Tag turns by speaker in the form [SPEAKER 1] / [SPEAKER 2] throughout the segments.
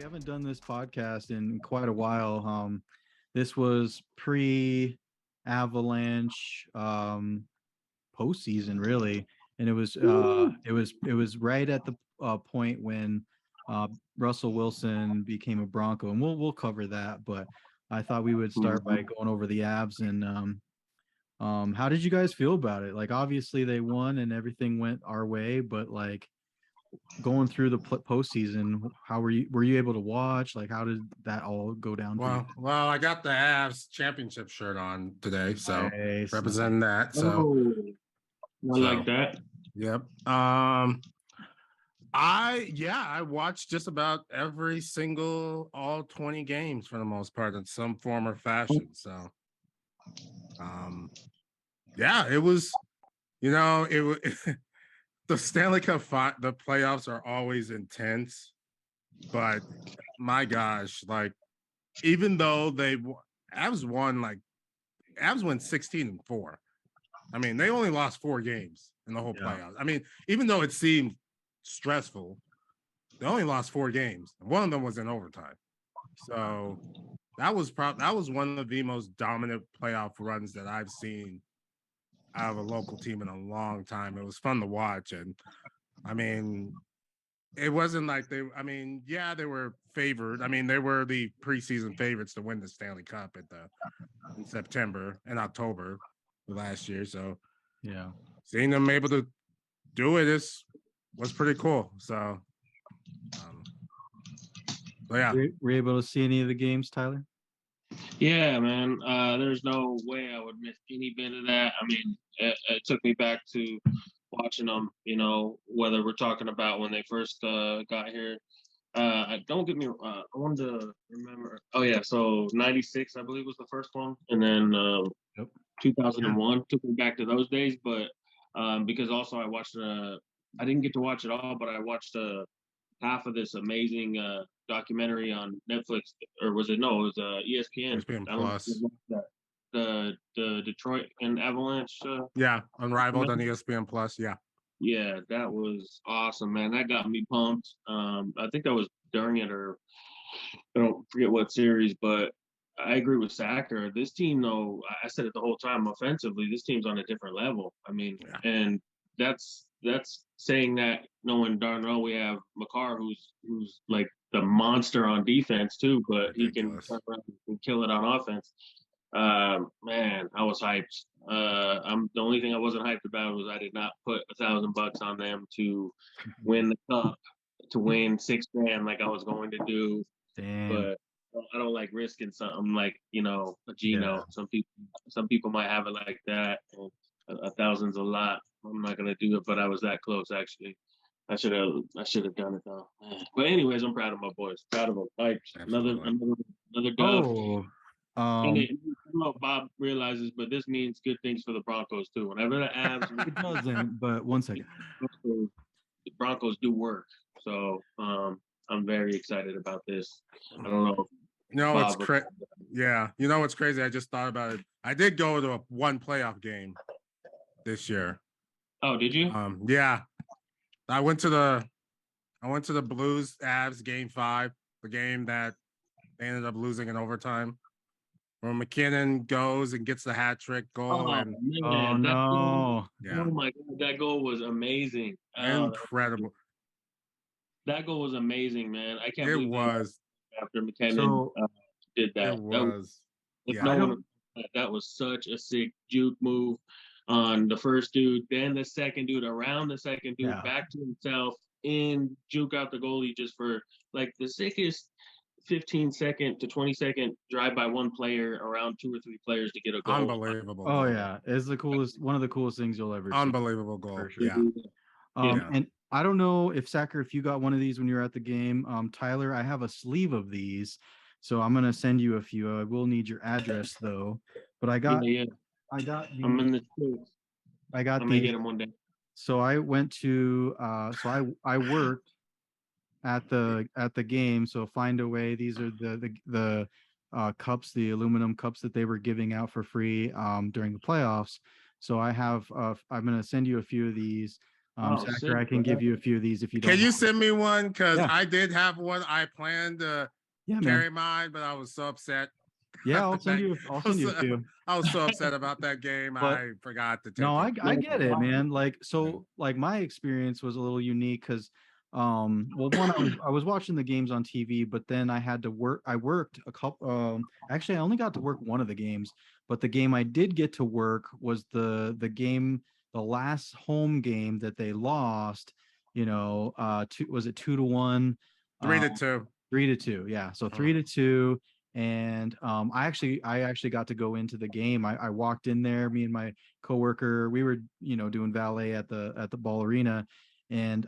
[SPEAKER 1] We haven't done this podcast in quite a while. This was pre Avalanche postseason, really, and it was right at the point when Russell Wilson became a Bronco, and we'll cover that. But I thought we would start by going over the Avs and how did you guys feel about it? Like, obviously they won and everything went our way, but like going through the postseason, how were you able to watch? Like, how did that all go down for you?
[SPEAKER 2] Well, I got the Avs championship shirt on today, so
[SPEAKER 1] Nice,
[SPEAKER 2] representing that.
[SPEAKER 3] Oh, I like that.
[SPEAKER 2] Yep. I watched just about every single all 20 games for the most part in some form or fashion. So it was, it was the Stanley Cup the playoffs are always intense, but my gosh, like even though Avs won 16-4. I mean, they only lost 4 games in the whole playoffs. I mean, even though it seemed stressful, they only lost 4 games. One of them was in overtime. So that was one of the most dominant playoff runs that I've seen out of a local team in a long time. It was fun to watch. And I mean, it wasn't like they were favored. I mean, they were the preseason favorites to win the Stanley Cup in September and October last year. So
[SPEAKER 1] Yeah,
[SPEAKER 2] seeing them able to do it was pretty cool. So, yeah.
[SPEAKER 1] were you able to see any of the games, Tyler?
[SPEAKER 3] Yeah, man. There's no way I would miss any bit of that. I mean, it took me back to watching them, whether we're talking about when they first got here. Don't get me I wanted to remember. Oh, yeah. So 96, I believe, was the first one. And then 2001 took me back to those days. But because also I watched, I didn't get to watch it all, but I watched half of this amazing documentary on Netflix, or was it? No, it was ESPN.
[SPEAKER 2] ESPN Plus.
[SPEAKER 3] The Detroit and Avalanche.
[SPEAKER 2] Unrivaled on ESPN Plus.
[SPEAKER 3] Yeah, that was awesome, man. That got me pumped. I think that was during it, or I don't forget what series, but I agree with Sacker. This team, though, I said it the whole time. Offensively, this team's on a different level. I mean, and that's saying that knowing darn well we have Makar, who's like the monster on defense too, but he can turn around and kill it on offense. Man, I was hyped. The only thing I wasn't hyped about was I did not put $1,000 on them to win the cup, to win $6,000 like I was going to do.
[SPEAKER 1] Damn.
[SPEAKER 3] But I don't like risking something like a Gino. Yeah. Some people might have it like that, and 1,000's a lot. I'm not gonna do it, but I was that close actually. I should have done it though. Man. But anyways, I'm proud of my boys. Proud of them. Hyped. Another dub.
[SPEAKER 1] Oh.
[SPEAKER 3] And I don't know if Bob realizes, but this means good things for the Broncos too. Whenever the Avs,
[SPEAKER 1] it doesn't. But one second,
[SPEAKER 3] the Broncos do work. So I'm very excited about this. I don't know.
[SPEAKER 2] It's crazy. Yeah, what's crazy? I just thought about it. I did go to one playoff game this year.
[SPEAKER 3] Oh, did you?
[SPEAKER 2] Yeah. I went to the Blues Avs game 5, the game that they ended up losing in overtime, where McKinnon goes and gets the hat trick goal.
[SPEAKER 1] Oh no!
[SPEAKER 3] Oh my God, that goal was amazing!
[SPEAKER 2] Incredible.
[SPEAKER 3] That goal was amazing, man. I can't believe
[SPEAKER 2] it was
[SPEAKER 3] after McKinnon did that.
[SPEAKER 2] It was.
[SPEAKER 3] That was such a sick juke move on the first dude, then the second dude, around the second dude, back to himself, and juke out the goalie just for like the sickest 15-second to 20-second drive by one player around 2 or 3 players to get a goal.
[SPEAKER 2] Unbelievable.
[SPEAKER 1] Oh yeah, it's one of the coolest things you'll ever see.
[SPEAKER 2] Unbelievable goal. Sure.
[SPEAKER 1] Yeah. And I don't know if Sacker, if you got one of these when you were at the game. Tyler, I have a sleeve of these, so I'm gonna send you a few. I will need your address though. But I got
[SPEAKER 3] I'm in the States.
[SPEAKER 1] I got
[SPEAKER 3] I'm gonna get them one day.
[SPEAKER 1] So I went to I worked at the game. So Find a Way. These are the cups, the aluminum cups that they were giving out for free during the playoffs. So I have I'm gonna send you a few of these. Sacker,
[SPEAKER 3] sick,
[SPEAKER 1] I can
[SPEAKER 3] bro.
[SPEAKER 1] give you a few of these if you don't
[SPEAKER 2] Can you
[SPEAKER 1] mind.
[SPEAKER 2] send me one? Because
[SPEAKER 1] Yeah.
[SPEAKER 2] I did have one. I planned to
[SPEAKER 1] Yeah, man.
[SPEAKER 2] carry mine, but I was so upset.
[SPEAKER 1] Yeah,
[SPEAKER 2] I'll
[SPEAKER 1] I'll send you a few.
[SPEAKER 2] I was so upset about that game.
[SPEAKER 1] But
[SPEAKER 2] I forgot to
[SPEAKER 1] no,
[SPEAKER 2] take it.
[SPEAKER 1] I get it, man. Like, so like my experience was a little unique because well, one, I was watching the games on TV, but then I had to work. I worked a couple actually I only got to work one of the games, but the game I did get to work was the game, the last home game that they lost, was it 2-1?
[SPEAKER 2] 3-2.
[SPEAKER 1] 3-2, yeah. So 3-2. And I actually got to go into the game. I walked in there, me and my coworker, we were, doing valet at the ball arena. And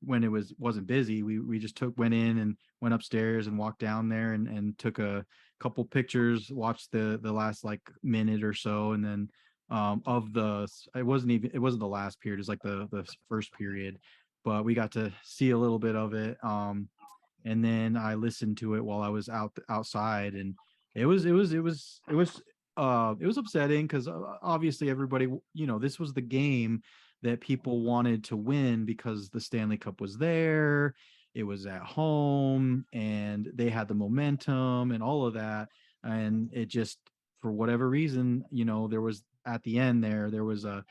[SPEAKER 1] when it wasn't busy, we just went in and went upstairs and walked down there and took a couple pictures, watched the last like minute or so, and then it wasn't the last period, it was like the first period, but we got to see a little bit of it. And then I listened to it while I was outside, and it was upsetting because obviously everybody, this was the game that people wanted to win because the Stanley Cup was there, it was at home, and they had the momentum and all of that, and it just, for whatever reason, there was at the end there was the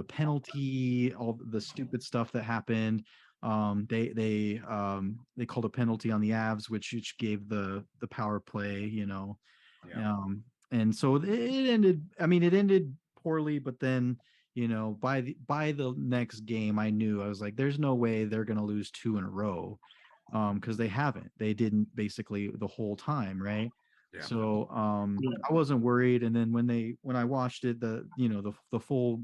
[SPEAKER 1] penalty, all the stupid stuff that happened. They called a penalty on the Avs, which gave the power play,
[SPEAKER 2] Yeah.
[SPEAKER 1] and so it ended. I mean, it ended poorly, but then, by the next game, I was like, there's no way they're gonna lose two in a row, because they haven't. They didn't basically the whole time, right?
[SPEAKER 2] Yeah.
[SPEAKER 1] So I wasn't worried. And then when I watched it, the full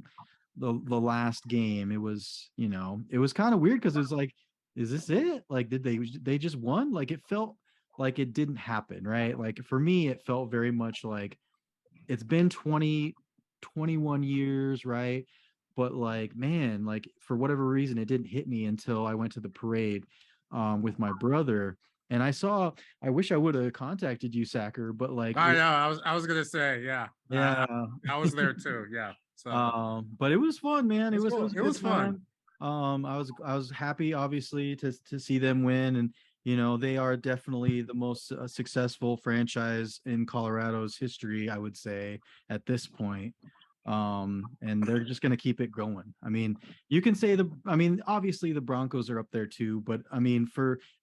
[SPEAKER 1] the last game, it was kind of weird because it was like, is this it? Like, did they just won? Like, it felt like it didn't happen, right? Like, for me, it felt very much like it's been 21 years, right? But like, man, like, for whatever reason, it didn't hit me until I went to the parade with my brother. And I wish I would have contacted you, Sacker, but like,
[SPEAKER 2] I know. I was gonna say, yeah.
[SPEAKER 1] yeah.
[SPEAKER 2] I was there too. Yeah. So
[SPEAKER 1] But it was fun, man. It was
[SPEAKER 2] cool.
[SPEAKER 1] a
[SPEAKER 2] It
[SPEAKER 1] good
[SPEAKER 2] was fun.
[SPEAKER 1] time. I was happy, obviously, to see them win, and they are definitely the most successful franchise in Colorado's history, I would say, at this point. And they're just going to keep it going. I mean, you can say obviously the Broncos are up there too, but I mean,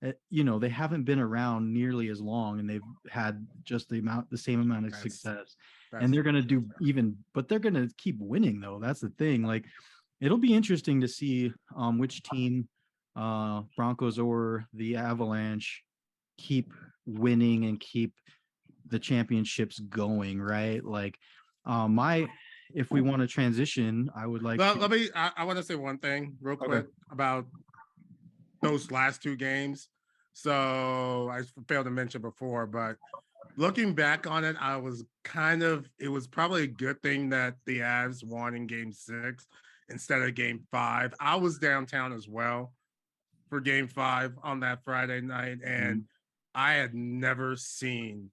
[SPEAKER 1] they haven't been around nearly as long, and they've had just the same amount of success. And they're going to do but they're going to keep winning, though. That's the thing. Like, it'll be interesting to see which team, Broncos or the Avalanche, keep winning and keep the championships going, right? Like, if we want to transition, I would like
[SPEAKER 2] let me I want to say one thing real quick about those last two games. So I failed to mention before, but looking back on it, it was probably a good thing that the Avs won in game 6 instead of game 5. I was downtown as well for game 5 on that Friday night, and I had never seen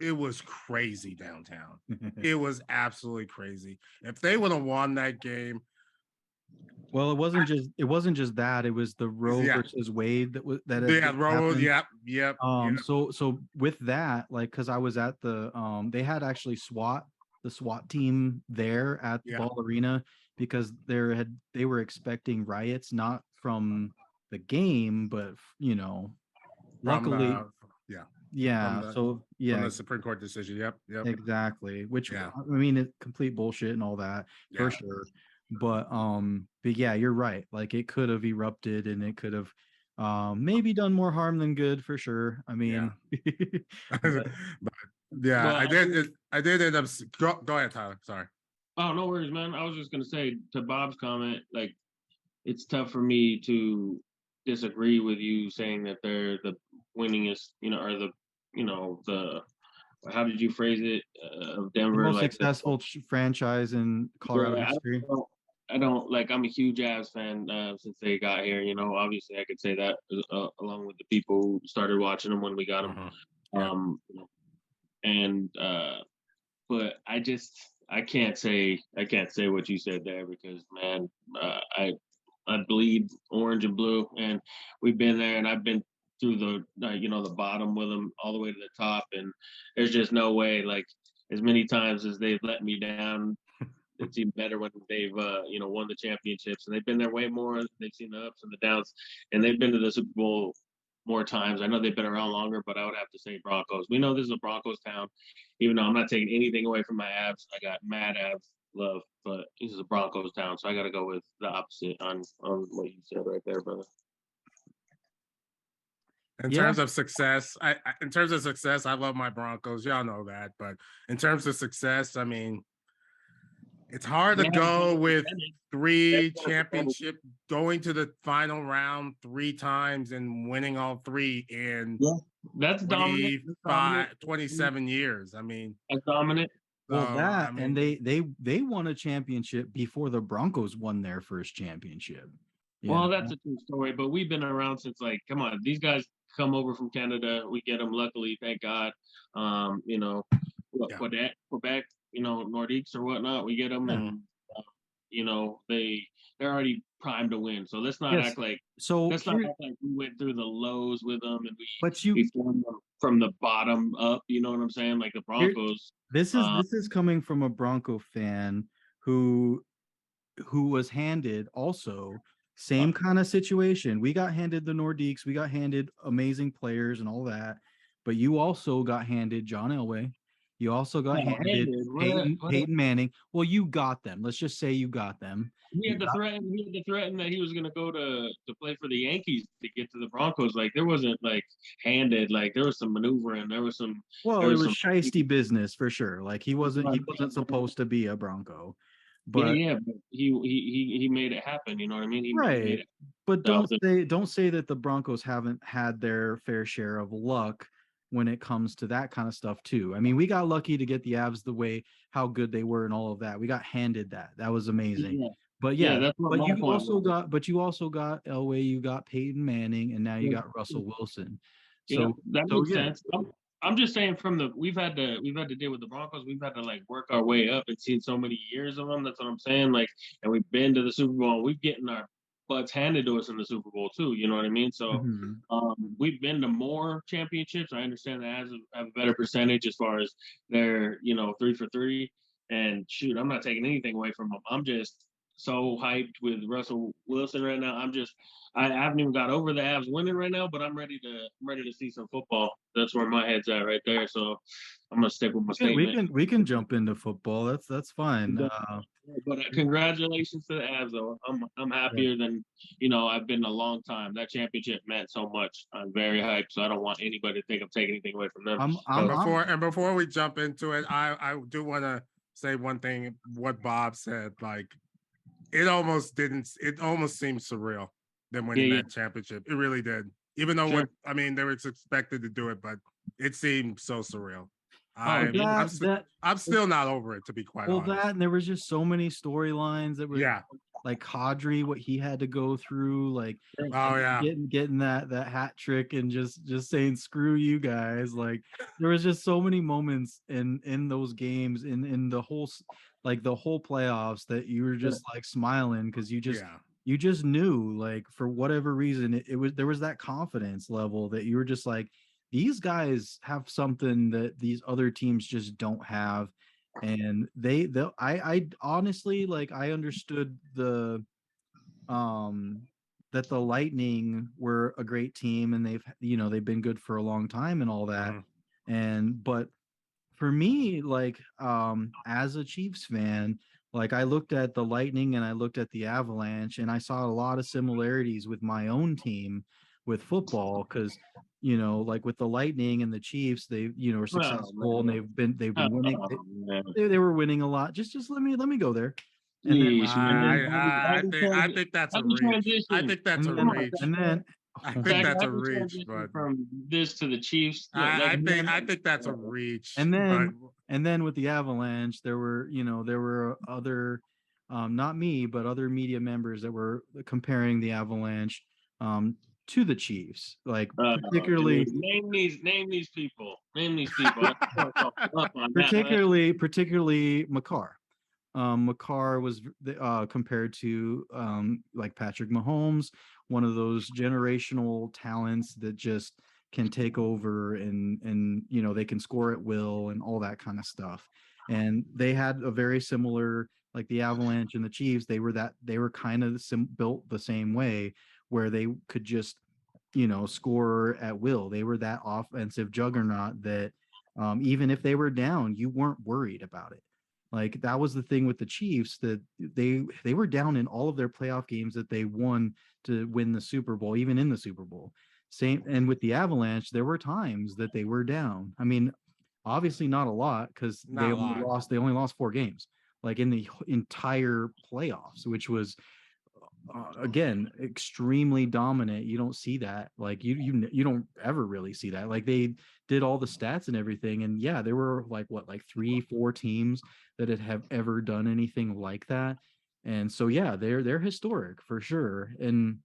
[SPEAKER 2] it was crazy downtown. It was absolutely crazy. If they would have won that game.
[SPEAKER 1] Well, it wasn't just that. It was the Roe versus Wade
[SPEAKER 2] Roe. Yep.
[SPEAKER 1] So with that, like, because I was at they had actually the SWAT team there at the Ball Arena, because they were expecting riots, not from the game, but luckily,
[SPEAKER 2] from the Supreme Court decision. Yep.
[SPEAKER 1] Exactly. Which, I mean, it's complete bullshit and all that, for sure. But yeah, you're right. Like, it could have erupted, and it could have maybe done more harm than good, for sure. I mean,
[SPEAKER 2] but I did end up. Go ahead, Tyler. Sorry.
[SPEAKER 3] Oh, no worries, man. I was just gonna say, to Bob's comment, like, it's tough for me to disagree with you saying that they're the winningest, or the how did you phrase it, of Denver,
[SPEAKER 1] the most
[SPEAKER 3] like
[SPEAKER 1] successful franchise in Colorado history.
[SPEAKER 3] I don't like. I'm a huge Avs fan since they got here. Obviously, I could say that along with the people who started watching them when we got them. And but I can't say what you said there because man, I bleed orange and blue, and we've been there, and I've been through the bottom with them all the way to the top, and there's just no way. Like as many times as they've let me down, it's even better when they've won the championships, and they've been there way more. They've seen the ups and the downs, and they've been to the Super Bowl more times. I know they've been around longer, but I would have to say Broncos. We know this is a Broncos town, even though I'm not taking anything away from my abs. I got mad abs love, but this is a Broncos town, so I got to go with the opposite on what you said right there, brother.
[SPEAKER 2] In terms of success, I love my Broncos. Y'all know that, but in terms of success, I mean, it's hard to go with 3 championship, going to the final round 3 times and winning all 3 in
[SPEAKER 3] that's
[SPEAKER 2] 27 years. I mean,
[SPEAKER 3] that's dominant.
[SPEAKER 1] Well, and they won a championship before the Broncos won their first championship.
[SPEAKER 3] Well, that's a true story, but we've been around since come on, these guys come over from Canada. We get them, luckily, thank God. Quebec, Nordiques or whatnot, we get them, and they're already primed to win. So let's not act like we went through the lows with them and we formed them from the bottom up. You know what I'm saying? Like the Broncos.
[SPEAKER 1] This is coming from a Bronco fan who was handed also same kind of situation. We got handed the Nordiques, we got handed amazing players and all that, but you also got handed John Elway. You also got handed Peyton Manning. Well, you got them. Let's just say you got them.
[SPEAKER 3] He had to threaten that he was going to go to play for the Yankees to get to the Broncos. Like there wasn't like handed. Like there was some maneuvering. There was some.
[SPEAKER 1] Well, it was shiesty business for sure. Like he wasn't supposed to be a Bronco. But
[SPEAKER 3] but he made it happen. You know what I mean?
[SPEAKER 1] Right. But don't say that the Broncos haven't had their fair share of luck when it comes to that kind of stuff too. I mean, we got lucky to get the Avs the way how good they were and all of that. We got handed that. That was amazing. Yeah. But you also got Elway, you got Peyton Manning, and now you got Russell Wilson. So
[SPEAKER 3] that makes sense. I'm just saying we've had to deal with the Broncos. We've had to like work our way up and seen so many years of them. That's what I'm saying. Like, and we've been to the Super Bowl and we've getting our butts handed to us in the Super Bowl too. You know what I mean? So we've been to more championships. I understand that have a better percentage as far as their 3 for 3. And shoot, I'm not taking anything away from them. I'm just so hyped with Russell Wilson right now. I haven't even got over the Avs winning right now, but I'm ready to see some football. That's where my head's at right there. So I'm gonna stick with my statement.
[SPEAKER 1] We can jump into football. That's fine.
[SPEAKER 3] But congratulations to the Avs, though. I'm happier than I've been a long time. That championship meant so much. I'm very hyped, so I don't want anybody to think I'm taking anything away from them.
[SPEAKER 2] Before we jump into it, I do want to say one thing. What Bob said, like it almost seemed surreal them winning that championship. It really did. Even though they were expected to do it, but it seemed so surreal. I'm still not over it, to be quite honest.
[SPEAKER 1] That and there was just so many storylines that were like Kadri, what he had to go through, like getting that hat trick and just saying screw you guys. Like there was just so many moments in those games in the whole playoffs that you were just like smiling because you just knew, like, for whatever reason there was that confidence level that you were just like, these guys have something that these other teams just don't have. And I honestly, like, I understood that the Lightning were a great team and they've been good for a long time and all that. But for me, like, as a Chiefs fan, like I looked at the Lightning and I looked at the Avalanche and I saw a lot of similarities with my own team with football, because like with the Lightning and the Chiefs, they are successful and they've been winning. They were winning a lot. Just let me go there.
[SPEAKER 2] I think that's a reach. I think that's a reach. I think that's a reach, but
[SPEAKER 3] from this to the Chiefs.
[SPEAKER 2] I think that's a reach.
[SPEAKER 1] And then with the Avalanche, there were other, not me, but other media members that were comparing the Avalanche to the Chiefs, like particularly
[SPEAKER 3] name these people.
[SPEAKER 1] particularly Makar. Makar was compared to like Patrick Mahomes, one of those generational talents that just can take over and they can score at will and all that kind of stuff. And they had a very similar, like the Avalanche and the Chiefs. They were kind of built the same way, where they could just score at will. They were that offensive juggernaut that even if they were down, you weren't worried about it. Like that was the thing with the Chiefs, that they were down in all of their playoff games that they won to win the Super Bowl, even in the Super Bowl. Same, and with the Avalanche, there were times that they were down. I mean, obviously not a lot, because they only lost 4 games, like in the entire playoffs, which was again extremely dominant. You don't see that, like you don't ever really see that. Like they did all the stats and everything, and yeah, there were like 3-4 teams that have ever done anything like that. And so yeah, they're historic for sure. And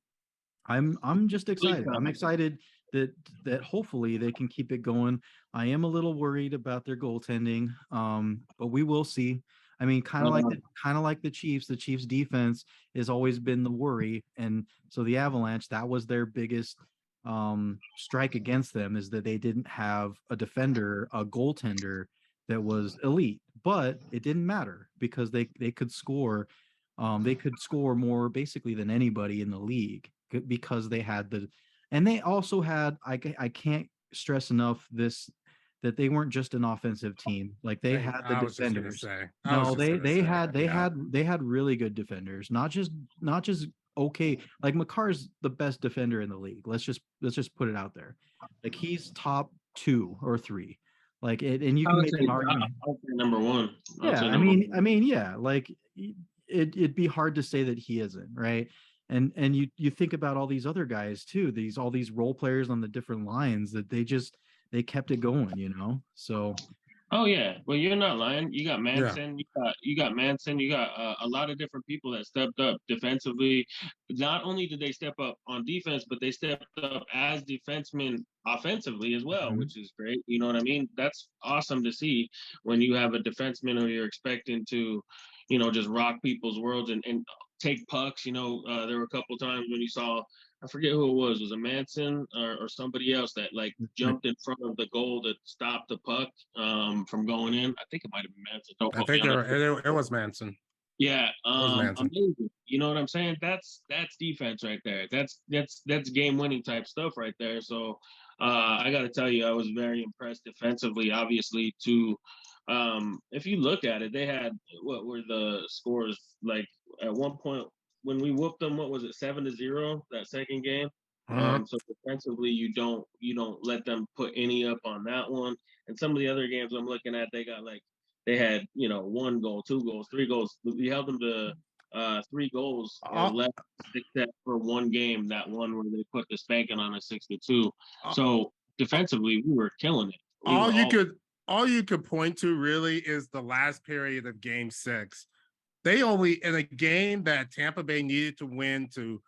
[SPEAKER 1] I'm just excited. I'm excited that hopefully they can keep it going. I am a little worried about their goaltending, but we will see. I mean, kind of like the Chiefs. The Chiefs defense has always been the worry, and so the Avalanche, that was their biggest strike against them, is that they didn't have a goaltender that was elite. But it didn't matter, because they could score. They could score more basically than anybody in the league, because they had and they also had, I can't stress enough that they weren't just an offensive team. Like they had the defenders. They had really good defenders, not just okay. Like Makar's the best defender in the league. Let's just put it out there. Like he's top 2 or 3. Like it, and you can make an argument.
[SPEAKER 3] Number 1.
[SPEAKER 1] Yeah, I mean, yeah, like it'd be hard to say that he isn't, right? And you think about all these other guys too, all these role players on the different lines, that they kept it going. So
[SPEAKER 3] oh yeah, well, you're not lying. You got Manson, you got Manson, you got a lot of different people that stepped up defensively. Not only did they step up on defense, but they stepped up as defensemen offensively as well, which is great. You know what I mean? That's awesome to see when you have a defenseman who you're expecting to, just rock people's worlds and take pucks. There were a couple times when you saw, I forget who it was it Manson or somebody else that like jumped in front of the goal to stop the puck from going in. I think it might have been Manson.
[SPEAKER 2] I think it was Manson.
[SPEAKER 3] Yeah, amazing. You know what I'm saying? That's defense right there. That's game winning type stuff right there. So I got to tell you, I was very impressed defensively. Obviously, if you look at it, they had, what were the scores like at one point when we whooped them? What was it, 7-0 that second game? So defensively, you don't let them put any up on that one. And some of the other games I'm looking at, they had 1 goal, 2 goals, 3 goals. We held them to 3 goals or less, except for one game, that one where they put the spanking on a 6-2. So defensively, we were killing it.
[SPEAKER 2] All you could point to really is the last period of Game 6. They only, in a game that Tampa Bay needed to win to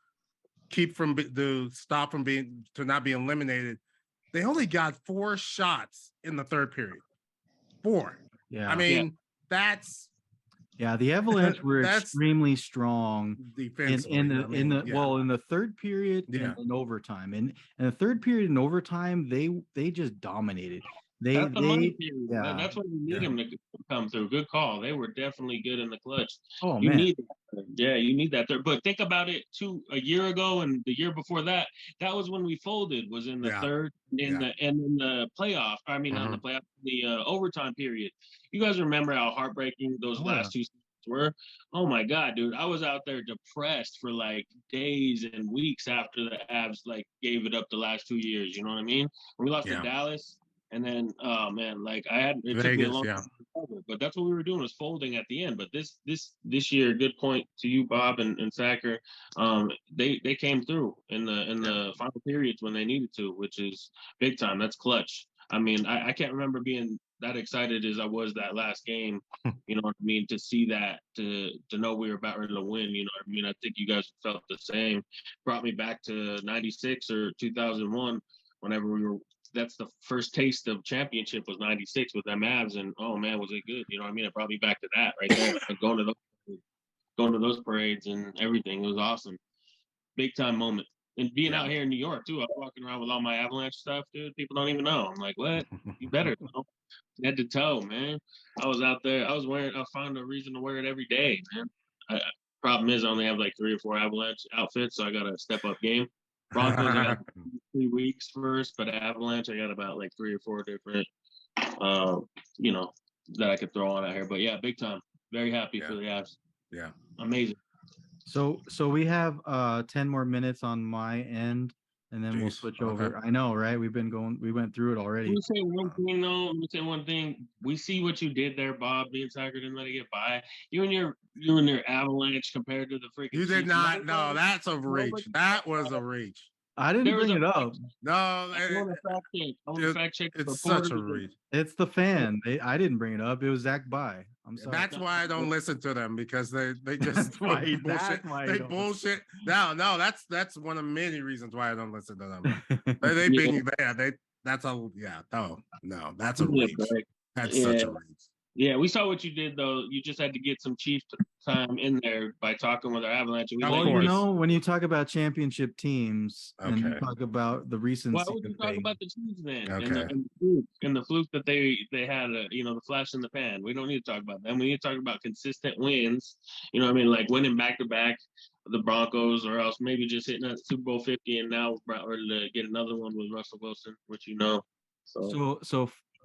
[SPEAKER 2] not be eliminated, they only got 4 shots in the third period. 4. Yeah. I mean, that's.
[SPEAKER 1] Yeah, the Avalanche were extremely strong defensively in the third period and in overtime. And in the third period and overtime, they just dominated. That's
[SPEAKER 3] what we need them to come through. Good call. They were definitely good in the clutch.
[SPEAKER 1] Oh,
[SPEAKER 3] you
[SPEAKER 1] man.
[SPEAKER 3] Need that. Yeah, you need that. But think about it a year ago and the year before that. That was when we folded. Was in the third in the playoff. I mean, not the playoff, the overtime period. You guys remember how heartbreaking those last 2 seasons were? Oh my God, dude! I was out there depressed for like days and weeks after the Avs like gave it up the last 2 years. You know what I mean? When we lost to Dallas. And then, oh man, like it took me a long time to recover, but that's what we were doing, was folding at the end. But this year, good point to you, Bob and Sacker. They came through in the final periods when they needed to, which is big time. That's clutch. I mean, I can't remember being that excited as I was that last game. You know what I mean? To see that, to know we were about ready to win. You know what I mean? I think you guys felt the same. Brought me back to '96 or 2001, whenever we were that's the first taste of championship was '96 with them Avs, and oh man, was it good? You know what I mean? It brought me back to that right there. Like going to those parades and everything. It was awesome. Big time moment. And being out here in New York too, I'm walking around with all my Avalanche stuff, dude. People don't even know. I'm like, what? You better know. Head to toe, man. I was out there. I found a reason to wear it every day, man. Problem is, I only have like 3 or 4 Avalanche outfits, so I got to step up game. Broncos, I got 3 weeks first, but Avalanche, I got about like 3 or 4 different, that I could throw on out here. But yeah, big time. Very happy for the Avs.
[SPEAKER 2] Yeah.
[SPEAKER 3] Amazing.
[SPEAKER 1] So we have 10 more minutes on my end, and then we'll switch over. I know, right? We went through it already.
[SPEAKER 3] Let me say one thing. We see what you did there, Bob. Being Tiger didn't let it get by. You and your Avalanche compared to the freaking.
[SPEAKER 2] You did not. No, that's a reach. That was a reach.
[SPEAKER 1] I didn't bring it up.
[SPEAKER 2] No,
[SPEAKER 3] I want to fact check.
[SPEAKER 2] It's such a reach.
[SPEAKER 1] It's the fan. I didn't bring it up. It was Zach By. I'm sorry.
[SPEAKER 2] That's why I don't listen to them, because they just
[SPEAKER 1] bullshit.
[SPEAKER 2] Bullshit. No, that's one of many reasons why I don't listen to them. That's a reach. That's such a reach.
[SPEAKER 3] Yeah, we saw what you did though. You just had to get some Chief time in there by talking with our Avalanche.
[SPEAKER 1] When you talk about championship teams and you talk about the recency.
[SPEAKER 3] Why would you talk about the Chiefs then?
[SPEAKER 2] Okay.
[SPEAKER 3] And the fluke that they had, the flash in the pan. We don't need to talk about them. We need to talk about consistent wins. You know what I mean? Like winning back to back the Broncos, or else maybe just hitting that Super Bowl 50 and now or to get another one with Russell Wilson, which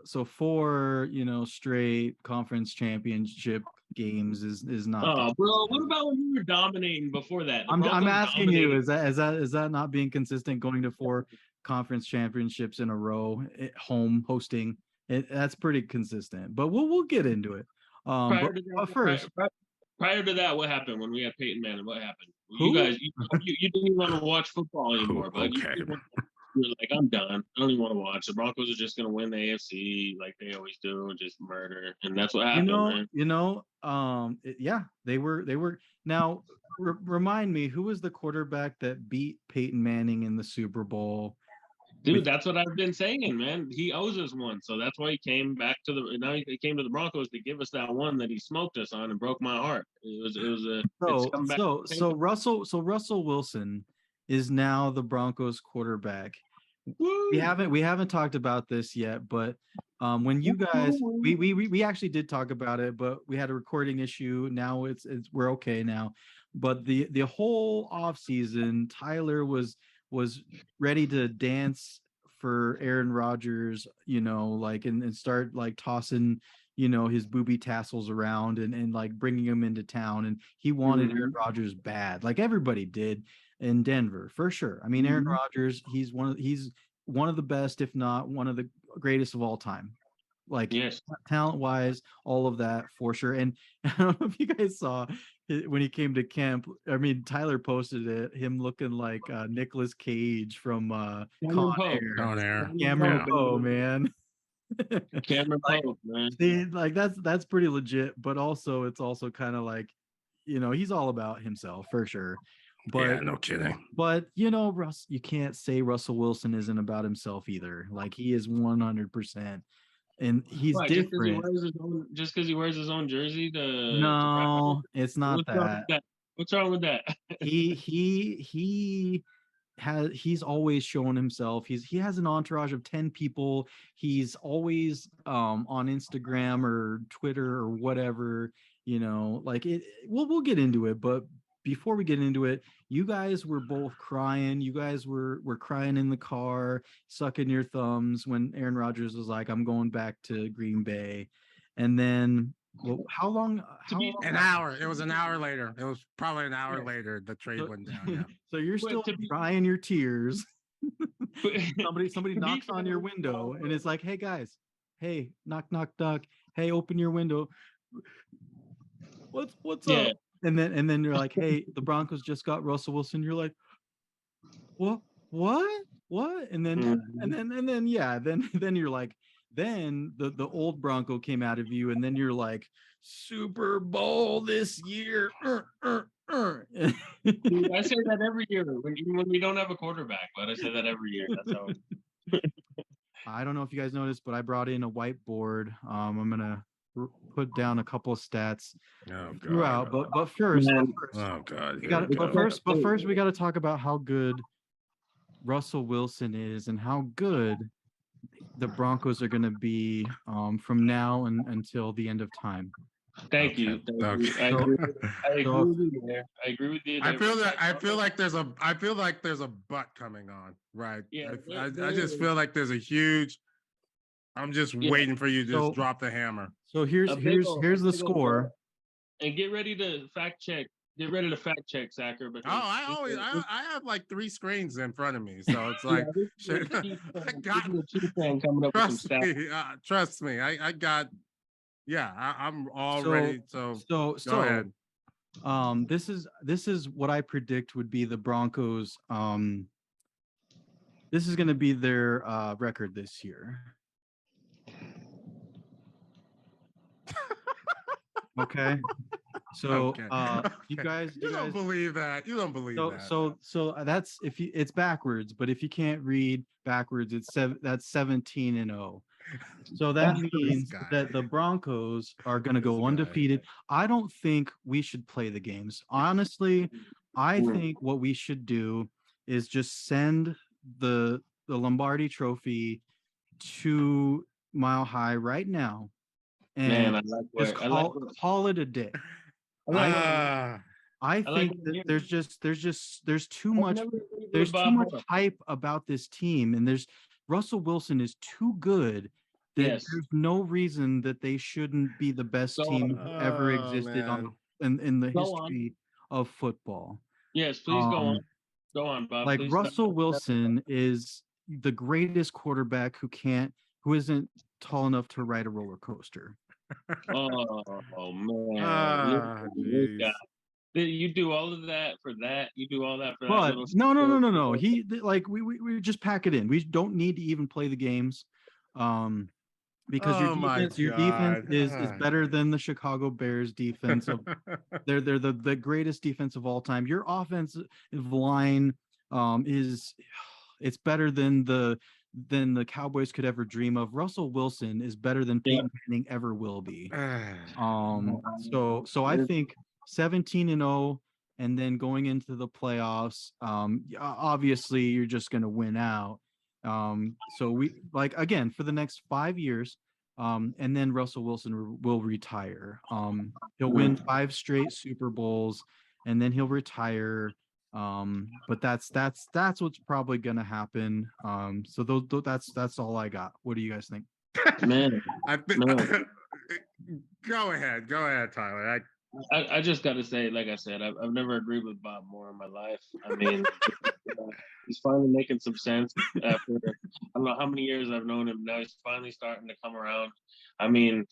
[SPEAKER 1] So 4, straight conference championship games is not.
[SPEAKER 3] Oh, bro, what about when you were dominating before that?
[SPEAKER 1] I'm asking you, is that not being consistent, going to 4 conference championships in a row, home hosting? That's pretty consistent. But we'll get into it. Prior
[SPEAKER 3] to that, what happened when we had Peyton Manning? What happened? You guys, you didn't even want to watch football anymore, but you're like, I'm done. I don't even want to watch. The Broncos are just going to win the AFC like they always do and just murder. And that's what happened, man.
[SPEAKER 1] They were. Now, remind me, who was the quarterback that beat Peyton Manning in the Super Bowl?
[SPEAKER 3] Dude, that's what I've been saying, man. He owes us one. So that's why he came back he came to the Broncos to give us that one that he smoked us on and broke my heart.
[SPEAKER 1] Russell Wilson is now the Broncos quarterback. Woo! We haven't talked about this yet, but when you guys we actually did talk about it, but we had a recording issue. Now we're okay now. But the whole offseason, Tyler was ready to dance for Aaron Rodgers, and start like tossing his booby tassels around and like bringing him into town, and he wanted Aaron Rodgers bad, like everybody did in Denver, for sure. I mean, Aaron Rodgers, he's one of the best, if not one of the greatest of all time. Like, yes, talent-wise, all of that for sure. And I don't know if you guys saw when he came to camp. I mean, Tyler posted it, him looking like Nicolas Cage from Con Air. Cameron Poe, man.
[SPEAKER 3] Cameron Poe, man.
[SPEAKER 1] See, like that's pretty legit, but also it's also kind of like, he's all about himself for sure. But
[SPEAKER 2] yeah, no kidding.
[SPEAKER 1] But Russ, you can't say Russell Wilson isn't about himself either. Like, he is 100%, and he's different.
[SPEAKER 3] Just because he wears his own jersey?
[SPEAKER 1] No, it's not that.
[SPEAKER 3] What's wrong with that?
[SPEAKER 1] He's always shown himself. He has an entourage of 10 people. He's always on Instagram or Twitter or whatever. Like it. We'll get into it, but before we get into it, you guys were both crying. You guys were crying in the car, sucking your thumbs when Aaron Rodgers was like, I'm going back to Green Bay. And then, how long?
[SPEAKER 2] An hour. It was an hour later. It was probably an hour later the trade went down. Yeah.
[SPEAKER 1] So you're still crying your tears. Somebody knocks on your window and it's like, hey guys, hey, knock, knock, knock. Hey, open your window. What's up? And then you're like, hey, the Broncos just got Russell Wilson. You're like, what? And then then you're like, then the old Bronco came out of you, and then you're like, Super Bowl this year.
[SPEAKER 3] Dude, I say that every year when we don't have a quarterback, but I say that every year. That's how.
[SPEAKER 1] I don't know if you guys noticed, but I brought in a whiteboard. I'm gonna put down a couple of stats throughout. But first,
[SPEAKER 3] Man,
[SPEAKER 2] oh god,
[SPEAKER 1] we got. But first, we got to talk about how good Russell Wilson is and how good the Broncos are going to be from now until the end of time.
[SPEAKER 3] Thank you.
[SPEAKER 2] Okay.
[SPEAKER 3] I agree with you there.
[SPEAKER 2] I feel like there's a butt coming on, right?
[SPEAKER 3] Yeah,
[SPEAKER 2] I just feel like there's a huge. I'm just waiting for you to just drop the hammer.
[SPEAKER 1] So here's the score.
[SPEAKER 3] And get ready to fact check. Get ready to fact check, Sacker.
[SPEAKER 2] I have like 3 screens in front of me, so it's like I got
[SPEAKER 3] coming up with some stats.
[SPEAKER 2] Trust me, I got. Yeah, I'm all ready. So go ahead.
[SPEAKER 1] This is what I predict would be the Broncos. This is going to be their record this year. Okay. So you guys
[SPEAKER 2] don't believe that. You don't believe that.
[SPEAKER 1] So that's it's backwards, but if you can't read backwards, that's 17-0. So that means that the Broncos are going to go undefeated. I don't think we should play the games. Honestly, I think what we should do is just send the Lombardi Trophy to Mile High right now, and call it a day. I think that there's too much hype about this team, and Russell Wilson is too good that there's no reason that they shouldn't be the best team ever existed in the history of football.
[SPEAKER 3] Yes, please go on, Bob.
[SPEAKER 1] Like Russell Wilson is the greatest quarterback who isn't tall enough to ride a roller coaster.
[SPEAKER 3] Oh man. You do all of that for that. You do all that for that.
[SPEAKER 1] But no. He we just pack it in. We don't need to even play the games. Because your defense is better than the Chicago Bears defense. They're the greatest defense of all time. Your offensive line it's better than the Cowboys could ever dream of. Russell Wilson is better than Peyton Manning ever will be. So I think 17-0, and then going into the playoffs, obviously you're just going to win out. So we again for the next 5 years, and then Russell Wilson will retire. He'll win 5 straight Super Bowls, and then he'll retire. But that's what's probably gonna happen. So that's all I got. What do you guys think?
[SPEAKER 3] Man,
[SPEAKER 2] Go ahead, Tyler.
[SPEAKER 3] I just got to say, like I said, I've never agreed with Bob more in my life. I mean, he's finally making some sense after I don't know how many years I've known him. Now he's finally starting to come around. I mean,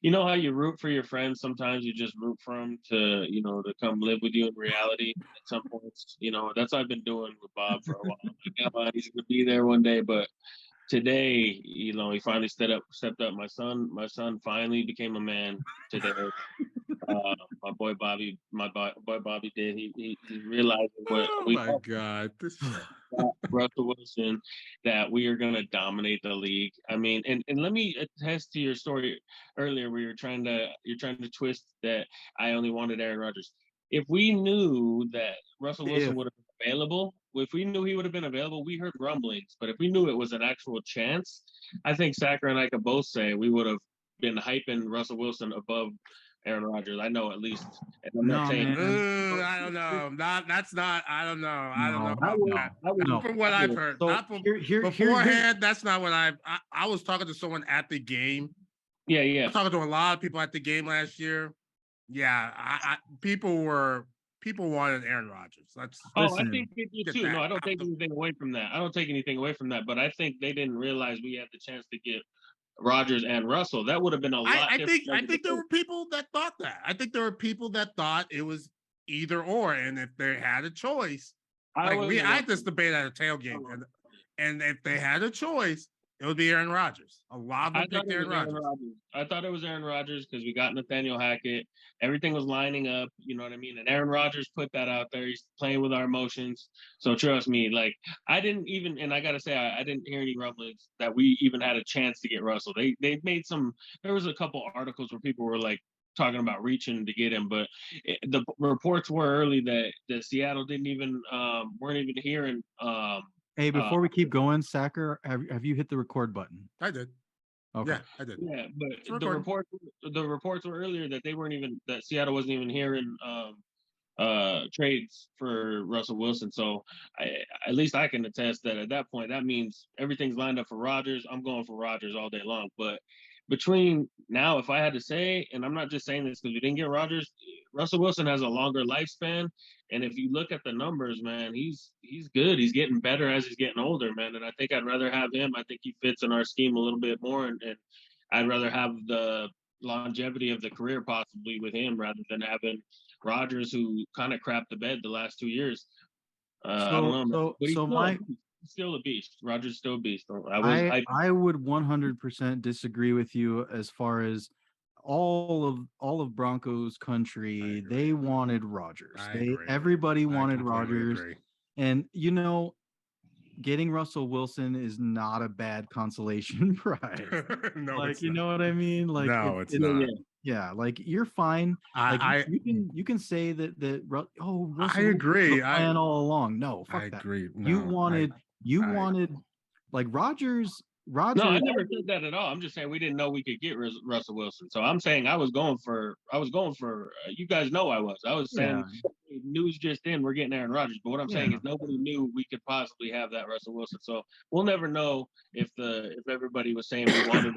[SPEAKER 3] you know how you root for your friends? Sometimes you just root for them to come live with you in reality at some points. That's what I've been doing with Bob for a while. He's going to be there one day, but today, he finally stepped up. My son finally became a man today. My boy Bobby did. He realized Russell Wilson, that we are going to dominate the league. I mean, and let me attest to your story earlier where you're trying to twist that I only wanted Aaron Rodgers. If we knew that Russell Wilson would have been available, if we knew he would have been available, we heard rumblings. But if we knew it was an actual chance, I think Sacker and I could both say we would have been hyping Russell Wilson above Aaron Rodgers. I know at least. And I'm not saying.
[SPEAKER 2] I don't know. That's not. I don't know. I don't know about that. From what I've heard, beforehand. That's not what I was talking to someone at the game.
[SPEAKER 3] Yeah.
[SPEAKER 2] I was talking to a lot of people at the game last year. Yeah, people wanted Aaron Rodgers.
[SPEAKER 3] I think they did too. No, I don't take anything away from that. But I think they didn't realize we had the chance to get Rodgers and Russell. That would have been a lot. I
[SPEAKER 2] think there were people that thought that. I think there were people that thought it was either or, and if they had a choice, I had this debate at a tailgate, and if they had a choice, it would be Aaron Rodgers. A lot of them picked Aaron Rodgers.
[SPEAKER 3] I thought it was Aaron Rodgers because we got Nathaniel Hackett. Everything was lining up, you know what I mean? And Aaron Rodgers put that out there. He's playing with our emotions. So trust me, like I didn't even, and I gotta say, I didn't hear any rumblings that we even had a chance to get Russell. They made some. There was a couple articles where people were like talking about reaching to get him, but the reports were early that Seattle didn't even weren't even hearing.
[SPEAKER 1] Hey, before we keep going, Sacker, have you hit the record button?
[SPEAKER 2] I did.
[SPEAKER 1] Okay.
[SPEAKER 2] Yeah, I did.
[SPEAKER 3] Yeah, but the reports were earlier that they weren't even that Seattle wasn't even hearing trades for Russell Wilson. So at least I can attest that at that point that means everything's lined up for Rodgers. I'm going for Rodgers all day long. But between now, if I had to say, and I'm not just saying this because we didn't get Rodgers, Russell Wilson has a longer lifespan. And if you look at the numbers, man, he's good. He's getting better as he's getting older, man. And I think I'd rather have him. I think he fits in our scheme a little bit more. And I'd rather have the longevity of the career possibly with him rather than having Rodgers, who kind of crapped the bed the last 2 years. I don't know. But he's still a beast. Rodgers still a beast.
[SPEAKER 1] I would 100% disagree with you as far as all of Broncos country. They wanted Rodgers. Everybody wanted Rodgers, and getting Russell Wilson is not a bad consolation prize.
[SPEAKER 2] No,
[SPEAKER 1] like you know what I mean? Like
[SPEAKER 2] no, it's not.
[SPEAKER 1] Yeah, like you're fine. Like you can say that. Russell
[SPEAKER 2] I agree.
[SPEAKER 1] Was the plan all along. No, fuck
[SPEAKER 2] I
[SPEAKER 1] that.
[SPEAKER 2] agree. No,
[SPEAKER 1] you wanted like Rodgers. No,
[SPEAKER 3] I never said that at all. I'm just saying we didn't know we could get Russell Wilson. So I'm saying I was going for. You guys know I was saying news just in we're getting Aaron Rodgers. But what I'm saying is nobody knew we could possibly have that Russell Wilson. So we'll never know if everybody was saying we wanted.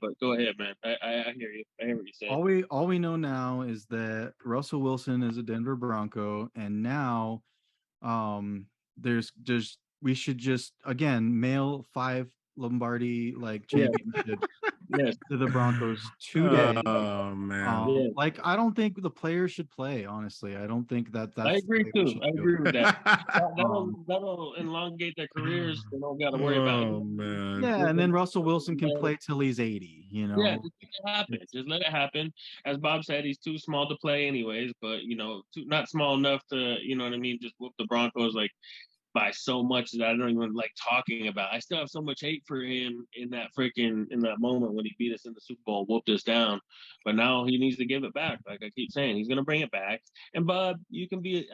[SPEAKER 3] But go ahead, man. I hear you. I hear what you're saying.
[SPEAKER 1] All we know now is that Russell Wilson is a Denver Bronco, and now, we should just again mail 5 Lombardi championship to the Broncos today.
[SPEAKER 2] Oh man!
[SPEAKER 1] Like I don't think the players should play. Honestly, I don't think that's.
[SPEAKER 3] I agree too. I agree with that. That'll elongate their careers. They don't got to worry about it.
[SPEAKER 2] Oh man!
[SPEAKER 1] Yeah, and then Russell Wilson can play till he's 80.
[SPEAKER 3] Yeah, just let it happen. Just let it happen. As Bob said, he's too small to play anyways. But not small enough to what I mean. Just whoop the Broncos by so much that I don't even like talking about. I still have so much hate for him in that moment when he beat us in the Super Bowl, whooped us down. But now he needs to give it back. Like I keep saying, he's gonna bring it back. And Bob, you can be.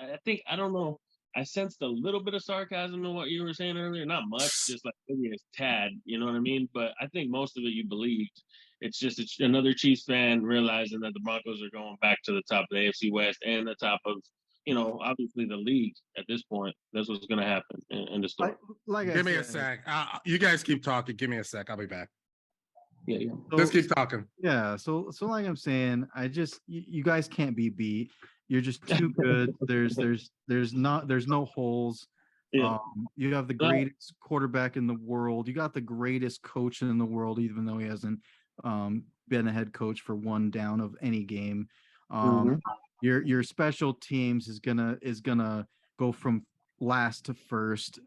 [SPEAKER 3] I don't know. I sensed a little bit of sarcasm in what you were saying earlier. Not much, just like maybe a tad. You know what I mean? But I think most of it you believed. It's another Chiefs fan realizing that the Broncos are going back to the top of the AFC West and the top of obviously the league at this point. That's what's going to happen in the story.
[SPEAKER 2] Give me a sec. You guys keep talking. Give me a sec. I'll be back.
[SPEAKER 3] Yeah.
[SPEAKER 2] Let's keep talking.
[SPEAKER 1] Yeah. So like I'm saying, you guys can't be beat. You're just too good. There's no holes.
[SPEAKER 3] Yeah.
[SPEAKER 1] You have the greatest quarterback in the world. You got the greatest coach in the world, even though he hasn't been a head coach for one down of any game. Your special teams is gonna go from last to first.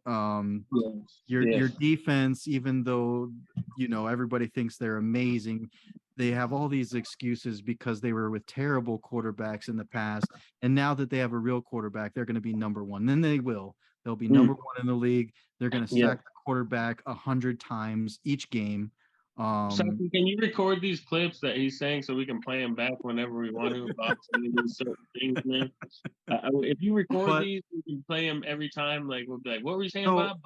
[SPEAKER 1] Your defense, even though everybody thinks they're amazing, they have all these excuses because they were with terrible quarterbacks in the past, and now that they have a real quarterback, they're going to be number one. Then they'll be number one in the league. They're going to sack the quarterback 100 times each game.
[SPEAKER 3] So can you record these clips that he's saying so we can play them back whenever we want to about these certain things, man? If you record these, we can play them every time. Like we'll be like, "What were you saying, Bob?"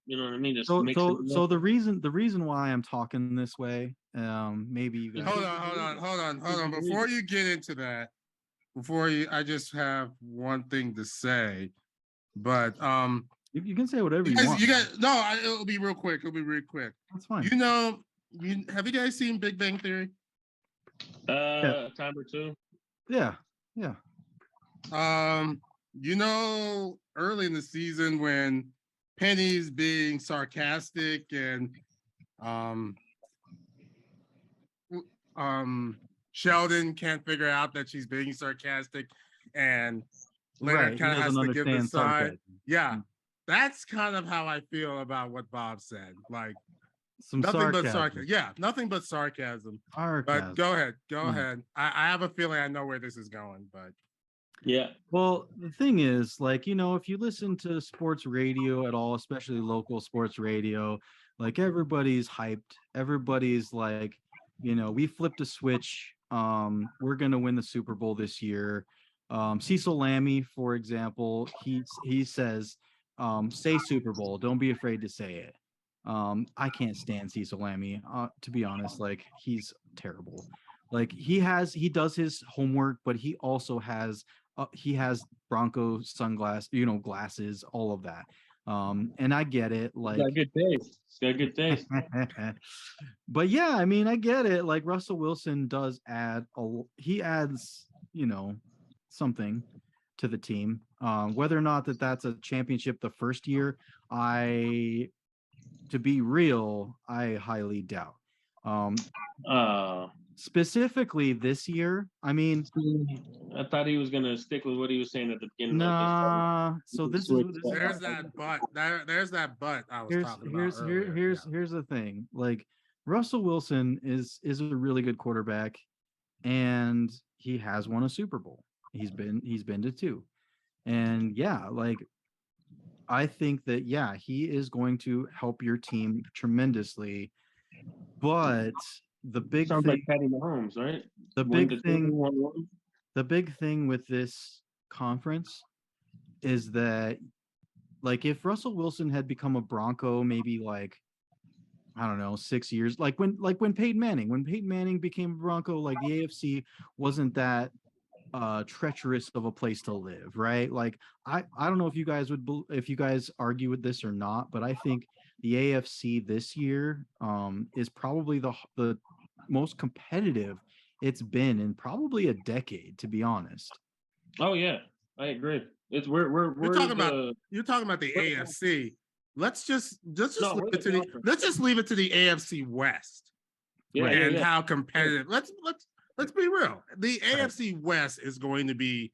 [SPEAKER 3] You know what I mean? Just
[SPEAKER 1] so the reason why I'm talking this way, maybe you guys.
[SPEAKER 2] Hold on. Before you get into that, I just have one thing to say, but
[SPEAKER 1] you can say whatever you want.
[SPEAKER 2] It'll be real quick.
[SPEAKER 1] That's fine.
[SPEAKER 2] Have you guys seen Big Bang Theory?
[SPEAKER 3] Time or two.
[SPEAKER 1] Yeah.
[SPEAKER 2] Early in the season when Penny's being sarcastic and Sheldon can't figure out that she's being sarcastic, and Leonard kind of has to give the side. Yeah, that's kind of how I feel about what Bob said. Like,
[SPEAKER 1] Some
[SPEAKER 2] Nothing but
[SPEAKER 1] sarcasm.
[SPEAKER 2] sarcasm. Yeah, nothing but sarcasm. But
[SPEAKER 1] Sarcasm.
[SPEAKER 2] go ahead. Go ahead. I have a feeling I know where this is going, but
[SPEAKER 3] Yeah.
[SPEAKER 1] Well, the thing is, like, if you listen to sports radio at all, especially local sports radio, like everybody's hyped. Everybody's like, we flipped a switch. We're gonna win the Super Bowl this year. Cecil Lammey, for example, he says, say Super Bowl. Don't be afraid to say it. I can't stand Cecil Lammey, to be honest. Like, he's terrible. Like, he does his homework, but he has Bronco glasses, all of that. And I get it.
[SPEAKER 3] He's
[SPEAKER 1] Like,
[SPEAKER 3] got good taste. He's got good taste.
[SPEAKER 1] but yeah, I mean, I get it. Like, Russell Wilson does he adds, something to the team. Whether or not that's a championship the first year, to be real, I highly doubt. Specifically this year, I mean,
[SPEAKER 3] I thought he was gonna stick with what he was saying at the beginning.
[SPEAKER 1] nah. So
[SPEAKER 2] there's that but. There's that but I was talking about earlier.
[SPEAKER 1] Here's the thing. Like, Russell Wilson is a really good quarterback, and he has won a Super Bowl. He's been to two. And yeah, like, I think that, yeah, he is going to help your team tremendously. But the big
[SPEAKER 3] sounds
[SPEAKER 1] thing,
[SPEAKER 3] like Patty Mahomes, right?
[SPEAKER 1] the big thing with this conference is that, like, if Russell Wilson had become a Bronco, maybe, like, I don't know, 6 years, like when Peyton Manning became a Bronco, like, the AFC wasn't that treacherous of a place to live, right? Like, I don't know if you guys argue with this or not, but I think the AFC this year is probably the most competitive it's been in probably a decade, to be honest.
[SPEAKER 3] Oh yeah, I agree. It's
[SPEAKER 2] you're talking about the AFC. Let's just leave it to the AFC West.
[SPEAKER 3] Yeah,
[SPEAKER 2] how competitive. Let's be real. The AFC West is going to be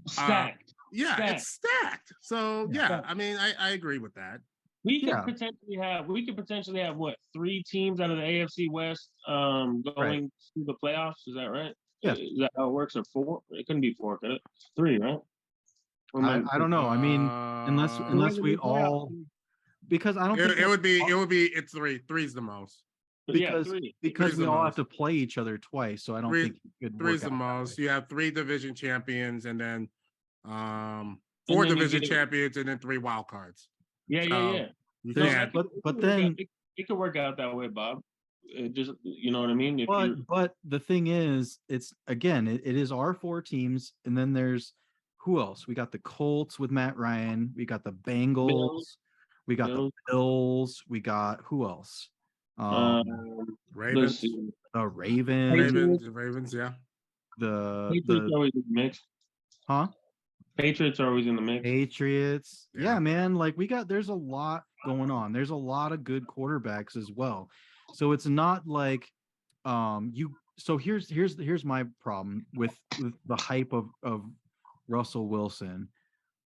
[SPEAKER 3] stacked.
[SPEAKER 2] It's stacked. So I mean, I agree with that.
[SPEAKER 3] We could potentially have what, 3 teams out of the AFC West going to the playoffs. Is that right?
[SPEAKER 1] Yeah.
[SPEAKER 3] Is that how it works? Or 4? It couldn't be 4, could it? 3, right?
[SPEAKER 1] I don't know. I mean, unless we all, because I don't think
[SPEAKER 2] it would be it's 3. 3's the most.
[SPEAKER 1] Because we all have to play each other twice, so I don't think it could
[SPEAKER 2] 3's the most. You have 3 division champions, and then 4 division champions, and then 3 wild cards.
[SPEAKER 3] Yeah.
[SPEAKER 1] But then
[SPEAKER 3] it could work out that way, Bob. Just, you know what I mean?
[SPEAKER 1] But the thing is, it's, again, it is our 4 teams, and then there's who else? We got the Colts with Matt Ryan. We got the Bengals. We got the Bills. We got who else?
[SPEAKER 2] Ravens.
[SPEAKER 1] The Ravens.
[SPEAKER 2] Yeah.
[SPEAKER 3] The Patriots always in the mix.
[SPEAKER 1] Huh?
[SPEAKER 3] Patriots are always in the mix.
[SPEAKER 1] Patriots. Yeah, man. Like, there's a lot going on. There's a lot of good quarterbacks as well. So it's not like so here's my problem with the hype of Russell Wilson.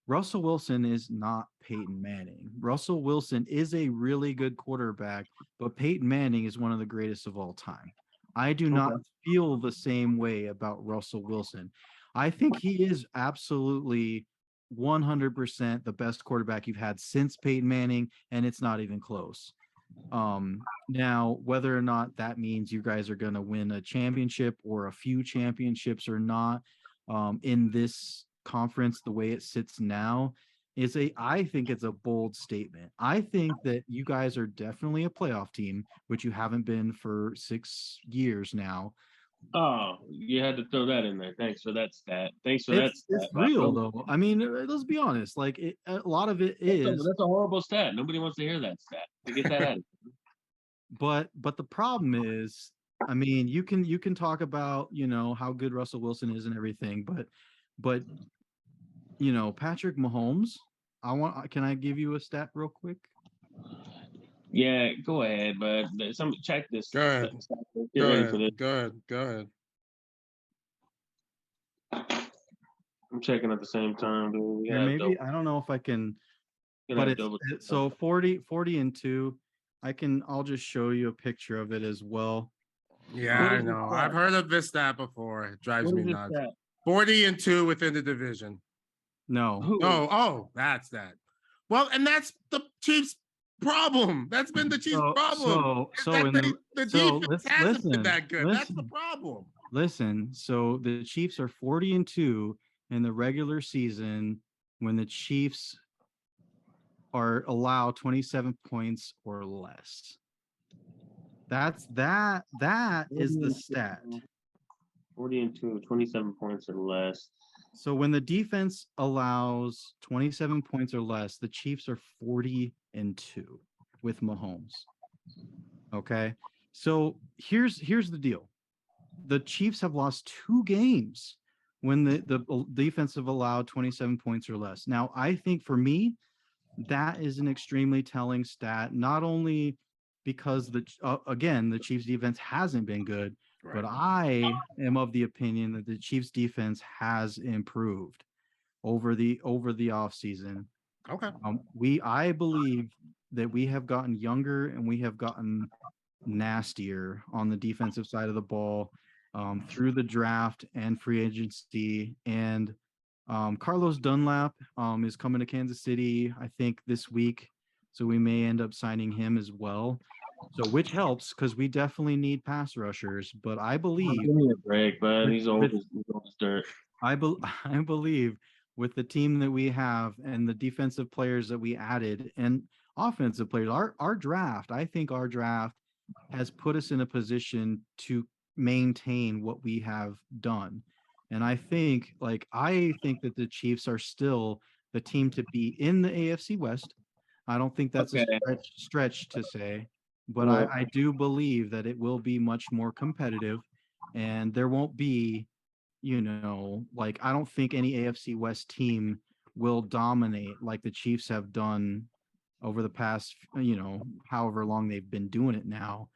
[SPEAKER 1] Russell Wilson is not Peyton Manning. Russell Wilson is a really good quarterback, but Peyton Manning is one of the greatest of all time. I do not feel the same way about Russell Wilson. I think he is absolutely 100% the best quarterback you've had since Peyton Manning, and it's not even close. Now, whether or not that means you guys are going to win a championship or a few championships or not, in this conference, the way it sits now, I think it's a bold statement. I think that you guys are definitely a playoff team, which you haven't been for 6 years now.
[SPEAKER 3] Oh, you had to throw that in there. Thanks for that stat. It's
[SPEAKER 1] real though. I mean, let's be honest. Like, a lot of it is.
[SPEAKER 3] That's a horrible stat. Nobody wants to hear that stat. To get that out.
[SPEAKER 1] But the problem is, I mean, you can talk about, how good Russell Wilson is and everything, but Patrick Mahomes. Can I give you a stat real quick?
[SPEAKER 3] Yeah, go ahead, but check this.
[SPEAKER 2] Go ahead.
[SPEAKER 3] Get ready for this.
[SPEAKER 2] Go ahead.
[SPEAKER 3] I'm checking at the same time, dude.
[SPEAKER 1] Yeah, maybe I don't know if I can. But it's so 40-2. I'll just show you a picture of it as well.
[SPEAKER 2] Yeah,
[SPEAKER 3] What
[SPEAKER 2] I
[SPEAKER 3] is this
[SPEAKER 2] know.
[SPEAKER 3] stat?
[SPEAKER 2] I've heard of this stat before. It drives
[SPEAKER 3] What
[SPEAKER 2] me
[SPEAKER 3] is this
[SPEAKER 2] nuts.
[SPEAKER 3] stat?
[SPEAKER 2] 40-2 within the division.
[SPEAKER 1] No.
[SPEAKER 3] Who?
[SPEAKER 2] Oh, that's that. Well, and that's the Chiefs' problem. That's been the Chiefs' problem. Is that the defense hasn't been that good. That's the problem.
[SPEAKER 1] Listen, so the Chiefs are 40-2 in the regular season when the Chiefs are allowed 27 points or less. That is the stat.
[SPEAKER 3] 40-2, 27 points or less.
[SPEAKER 1] So when the defense allows 27 points or less, the Chiefs are 40-2 with Mahomes. Okay. So here's the deal. The Chiefs have lost 2 games when the defensive allowed 27 points or less. Now, I think for me, that is an extremely telling stat, not only because again, the Chiefs defense hasn't been good, but I am of the opinion that the Chiefs defense has improved over the offseason.
[SPEAKER 2] Okay.
[SPEAKER 1] I believe that we have gotten younger and we have gotten nastier on the defensive side of the ball through the draft and free agency. And Carlos Dunlap is coming to Kansas City, I think, this week. So we may end up signing him as well. So which helps because we definitely need pass rushers. But I believe
[SPEAKER 3] give me a break, man. He's old as dirt.
[SPEAKER 1] I believe with the team that we have and the defensive players that we added and offensive players, our draft, I think our draft has put us in a position to maintain what we have done. And I think that the Chiefs are still the team to be in the AFC West. I don't think that's a stretch to say, but I do believe that it will be much more competitive and there won't be, I don't think any AFC West team will dominate like the Chiefs have done over the past, however long they've been doing it now.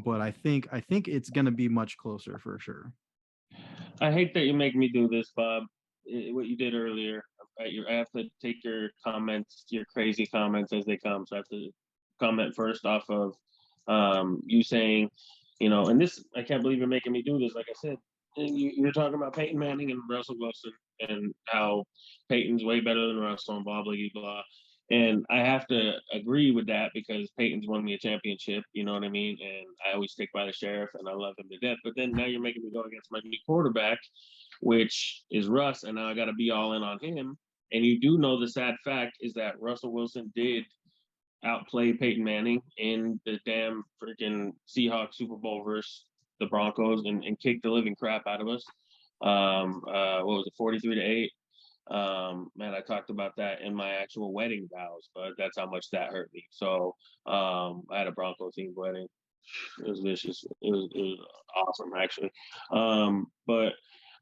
[SPEAKER 1] But I think it's going to be much closer for sure.
[SPEAKER 3] I hate that you make me do this, Bob. What you did earlier. I have to take your comments, your crazy comments as they come. So I have to comment first off of you saying, and this, I can't believe you're making me do this. Like I said, you're talking about Peyton Manning and Russell Wilson and how Peyton's way better than Russell and blah, blah, blah, blah. And I have to agree with that because Peyton's won me a championship, you know what I mean? And I always stick by the sheriff and I love him to death. But then now you're making me go against my new quarterback, which is Russ, and now I got to be all in on him. And you do know the sad fact is that Russell Wilson did outplay Peyton Manning in the damn freaking Seahawks Super Bowl versus the Broncos and kicked the living crap out of us. What was it, 43-8? Man, I talked about that in my actual wedding vows, but that's how much that hurt me. So I had a Bronco themed wedding. It was vicious. It was awesome, actually. But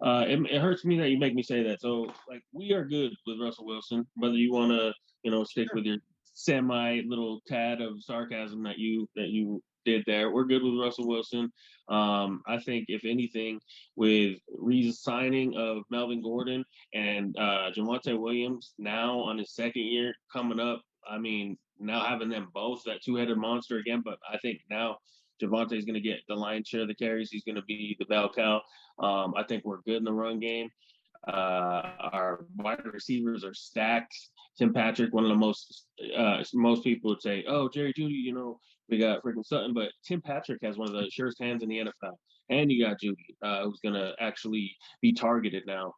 [SPEAKER 3] it hurts me that you make me say that. So like we are good with Russell Wilson, whether you want to, stick with your semi little tad of sarcasm that you did there. We're good with Russell Wilson. I think if anything, with re-signing of Melvin Gordon and Javonte Williams now on his second year coming up, I mean, now having them both that two-headed monster again, but I think now Javonte is going to get the lion's share of the carries. He's going to be the bell cow. I think we're good in the run game. Our wide receivers are stacked. Tim Patrick, one of the most people would say, oh, Jerry Jeudy, we got freaking Sutton, but Tim Patrick has one of the surest hands in the NFL. And you got Jeudy, who's going to actually be targeted now,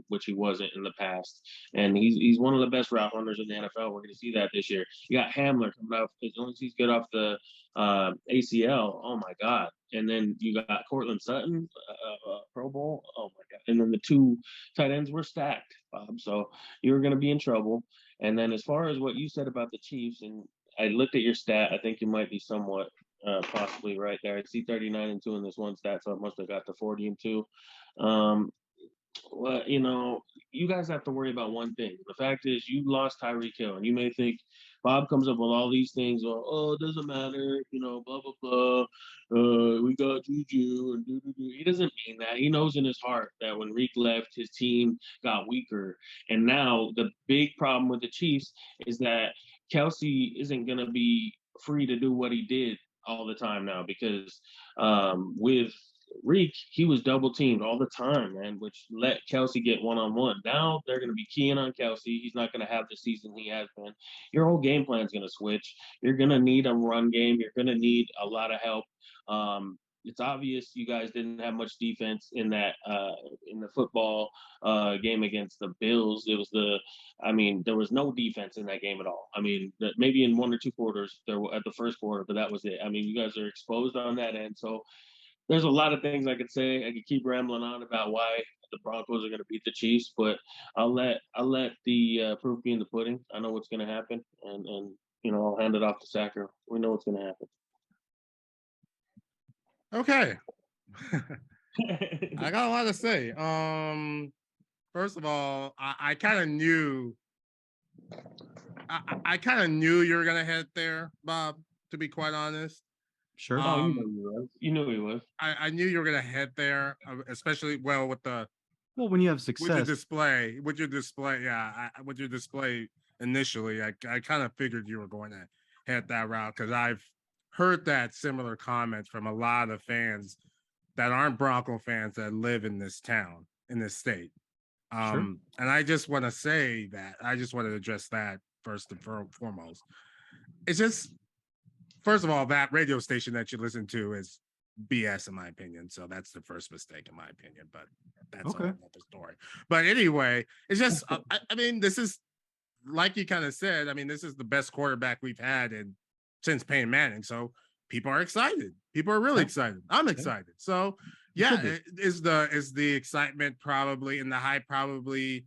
[SPEAKER 3] which he wasn't in the past. And he's one of the best route runners in the NFL. We're going to see that this year. You got Hamler coming out. As long as he's good off the ACL, oh, my God. And then you got Cortland Sutton, Pro Bowl. Oh, my God. And then the two tight ends were stacked, Bob. So you're going to be in trouble. And then as far as what you said about the Chiefs, and I looked at your stat, I think you might be somewhat possibly right there. I see 39-2 in this one stat, so it must have got to 40-2. Well, you guys have to worry about one thing. The fact is, you lost Tyreek Hill, and you may think Bob comes up with all these things, or it doesn't matter, blah blah blah. We got Juju and do. He doesn't mean that. He knows in his heart that when Reek left, his team got weaker, and now the big problem with the Chiefs is that Kelsey isn't going to be free to do what he did all the time now because with Reek, he was double teamed all the time, man, which let Kelsey get one-on-one. Now they're going to be keying on Kelsey. He's not going to have the season he has been. Your whole game plan is going to switch. You're going to need a run game. You're going to need a lot of help. It's obvious you guys didn't have much defense in that in the football game against the Bills. There was no defense in that game at all. I mean, maybe in one or two quarters there at the first quarter, but that was it. I mean, you guys are exposed on that end. So there's a lot of things I could say. I could keep rambling on about why the Broncos are going to beat the Chiefs, but I'll let the proof be in the pudding. I know what's going to happen, and I'll hand it off to Sacker. We know what's going to happen.
[SPEAKER 2] Okay. I got a lot to say. First of all, I kind of knew I kind of knew you were gonna head there, Bob, to be quite honest.
[SPEAKER 1] Sure.
[SPEAKER 3] You knew he was.
[SPEAKER 2] I knew you were gonna head there, especially with
[SPEAKER 1] when you have success.
[SPEAKER 2] With your display initially, I kind of figured you were going to head that route because I've heard that similar comments from a lot of fans that aren't Bronco fans that live in this town, in this state.
[SPEAKER 1] Sure.
[SPEAKER 2] And I just want to say that I just want to address that first and foremost. It's just, first of all, that radio station that you listen to is BS in my opinion. So that's the first mistake in my opinion, but that's
[SPEAKER 1] okay.
[SPEAKER 2] Another story. But anyway, it's just, I mean, this is, like you kind of said, I mean, this is the best quarterback we've had since Peyton Manning. So people are excited. People are really excited. I'm excited. So yeah, is the excitement probably and the hype probably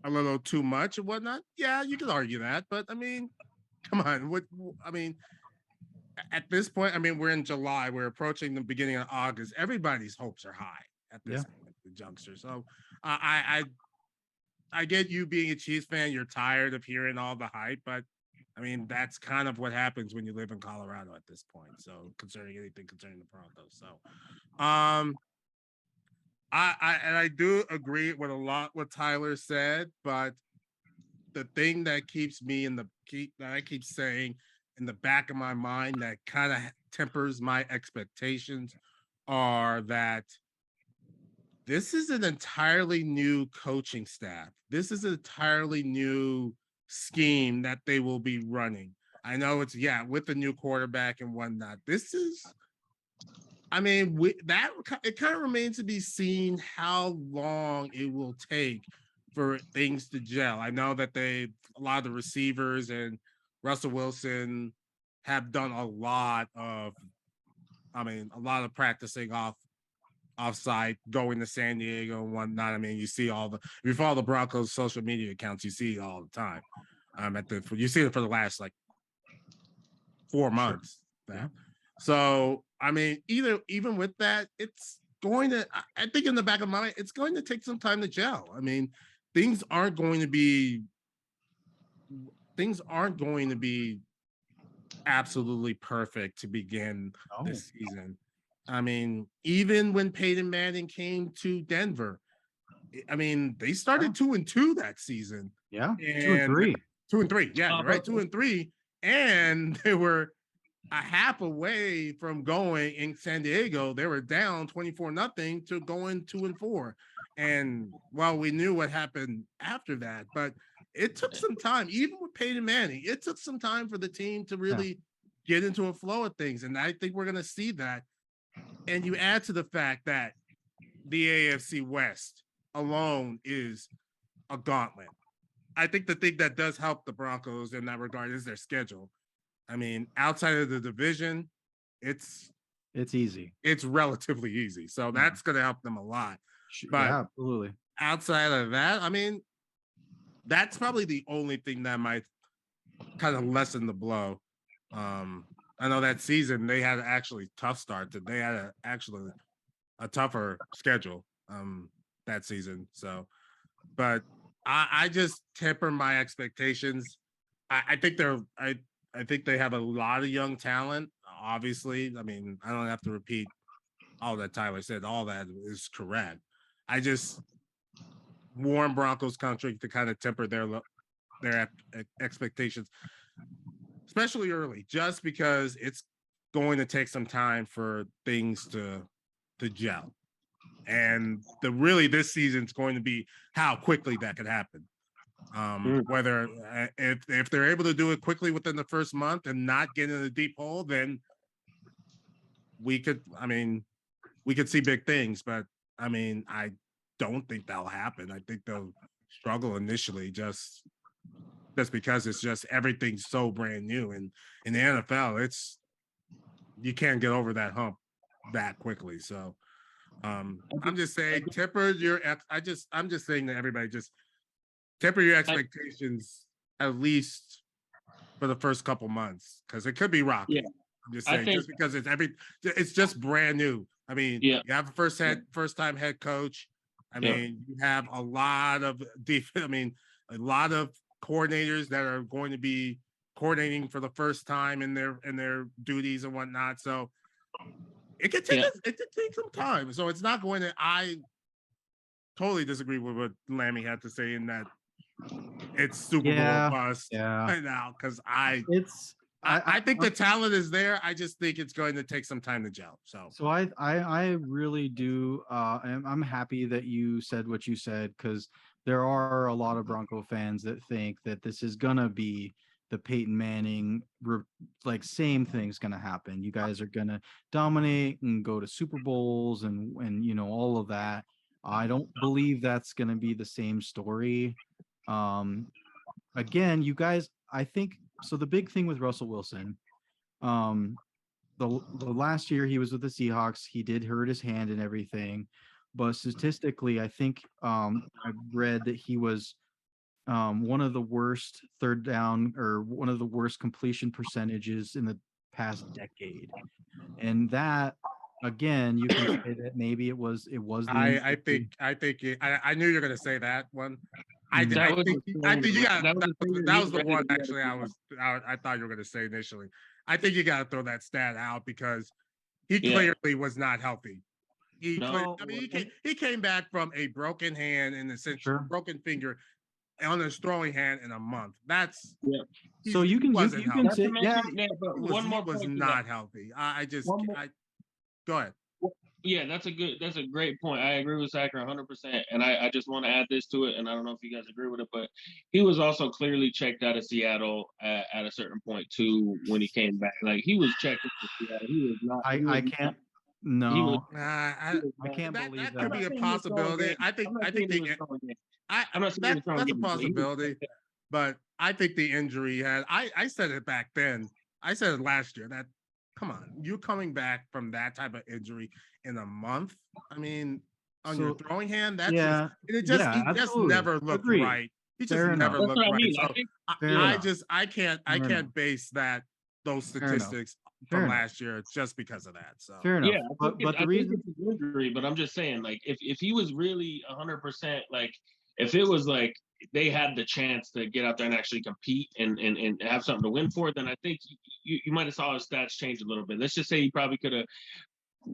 [SPEAKER 2] a little too much and whatnot? Yeah, you could argue that, but I mean, come on. At this point, I mean, we're in July. We're approaching the beginning of August. Everybody's hopes are high at this point, the juncture. So I get you being a Chiefs fan. You're tired of hearing all the hype, but I mean, that's kind of what happens when you live in Colorado at this point. So concerning the Broncos. So I do agree with a lot what Tyler said, but the thing that keeps me that I keep saying in the back of my mind that kind of tempers my expectations are that this is an entirely new coaching staff. This is an entirely new scheme that they will be running. I know it's with the new quarterback and whatnot. This is, I mean, it kind of remains to be seen how long it will take for things to gel. I know that a lot of the receivers and Russell Wilson have done a lot of practicing off-site, going to San Diego and whatnot. I mean, you see if you follow the Broncos social media accounts, you see it all the time. You see it for the last like 4 months. Sure. Yeah. So, I mean, even with that, it's going to, I think in the back of my mind, it's going to take some time to gel. I mean, things aren't going to be absolutely perfect to begin this season. I mean, even when Peyton Manning came to Denver, I mean, they started 2-2 that season.
[SPEAKER 1] Yeah, 2-3.
[SPEAKER 2] 2-3. Yeah, right. 2-3. And they were a half away from going in San Diego. They were down 24-0 to going 2-4. And we knew what happened after that, but it took some time, even with Peyton Manning, it took some time for the team to really get into a flow of things. And I think we're going to see that. And you add to the fact that the AFC West alone is a gauntlet. I think the thing that does help the Broncos in that regard is their schedule. I mean, outside of the division, it's
[SPEAKER 1] easy.
[SPEAKER 2] It's relatively easy. So that's going to help them a lot. But
[SPEAKER 1] absolutely.
[SPEAKER 2] Outside of that, I mean, that's probably the only thing that might kind of lessen the blow. I know that season they had actually tough start. They had a tougher schedule that season. So, but I just temper my expectations. I think they have a lot of young talent. Obviously, I mean, I don't have to repeat all that Tyler said. All that is correct. I just warn Broncos country to kind of temper their expectations. especially early, just because it's going to take some time for things to gel. And this season's going to be how quickly that could happen. Whether if they're able to do it quickly within the first month and not get in a deep hole, then we could see big things. But I don't think that'll happen. I think they'll struggle initially just because it's just everything's so brand new. And in the NFL, you can't get over that hump that quickly. So I'm just saying, I'm just saying to everybody, just temper your expectations at least for the first couple months, because it could be rocky.
[SPEAKER 3] Yeah.
[SPEAKER 2] I'm just saying, just because it's just brand new. You have a first time head coach. You have a lot of a lot of coordinators that are going to be coordinating for the first time in their duties and whatnot. So it could take some time. So it's not going to. I totally disagree with what Lammy had to say in that it's Super Bowl bust right now, because I think the talent is there. I just think it's going to take some time to gel. So
[SPEAKER 1] I really do. I'm happy that you said what you said, because there are a lot of Bronco fans that think that this is gonna be the Peyton Manning, like same thing's gonna happen. You guys are gonna dominate and go to Super Bowls and all of that. I don't believe that's gonna be the same story. Again, you guys, I think so. The big thing with Russell Wilson, the last year he was with the Seahawks, he did hurt his hand and everything, but statistically, I think I read that he was one of the worst third down, or one of the worst completion percentages in the past decade. And that, again, you can say that maybe it was
[SPEAKER 2] I knew you were going to say that one. I think you got that was the one actually I thought you were going to say initially. I think you got to throw that stat out, because he clearly was not healthy. He came back from a broken hand and essentially broken finger on his throwing hand in a month. That's
[SPEAKER 1] so you can say
[SPEAKER 3] but one more
[SPEAKER 2] was not healthy. Go ahead.
[SPEAKER 3] Yeah, that's a great point. I agree with Sacker 100%. And I just want to add this to it, and I don't know if you guys agree with it, but he was also clearly checked out of Seattle at a certain point too when he came back. Like, he was checked into Seattle. He was not.
[SPEAKER 1] I can't. No, I can't believe that.
[SPEAKER 2] That could be a possibility. I'm not saying that's a possibility, but I think the injury had. I said it back then. I said it last year. That, come on, you're coming back from that type of injury in a month. Your throwing hand, that's he just never looked right. He just never looked right. So I can't base those statistics from last year just because of that. So
[SPEAKER 1] fair enough.
[SPEAKER 3] Yeah, but the reason it's an injury, but I'm just saying, like, if he was really 100%, like, if it was like they had the chance to get out there and actually compete and have something to win for, then I think you might have saw his stats change a little bit. Let's just say he probably could have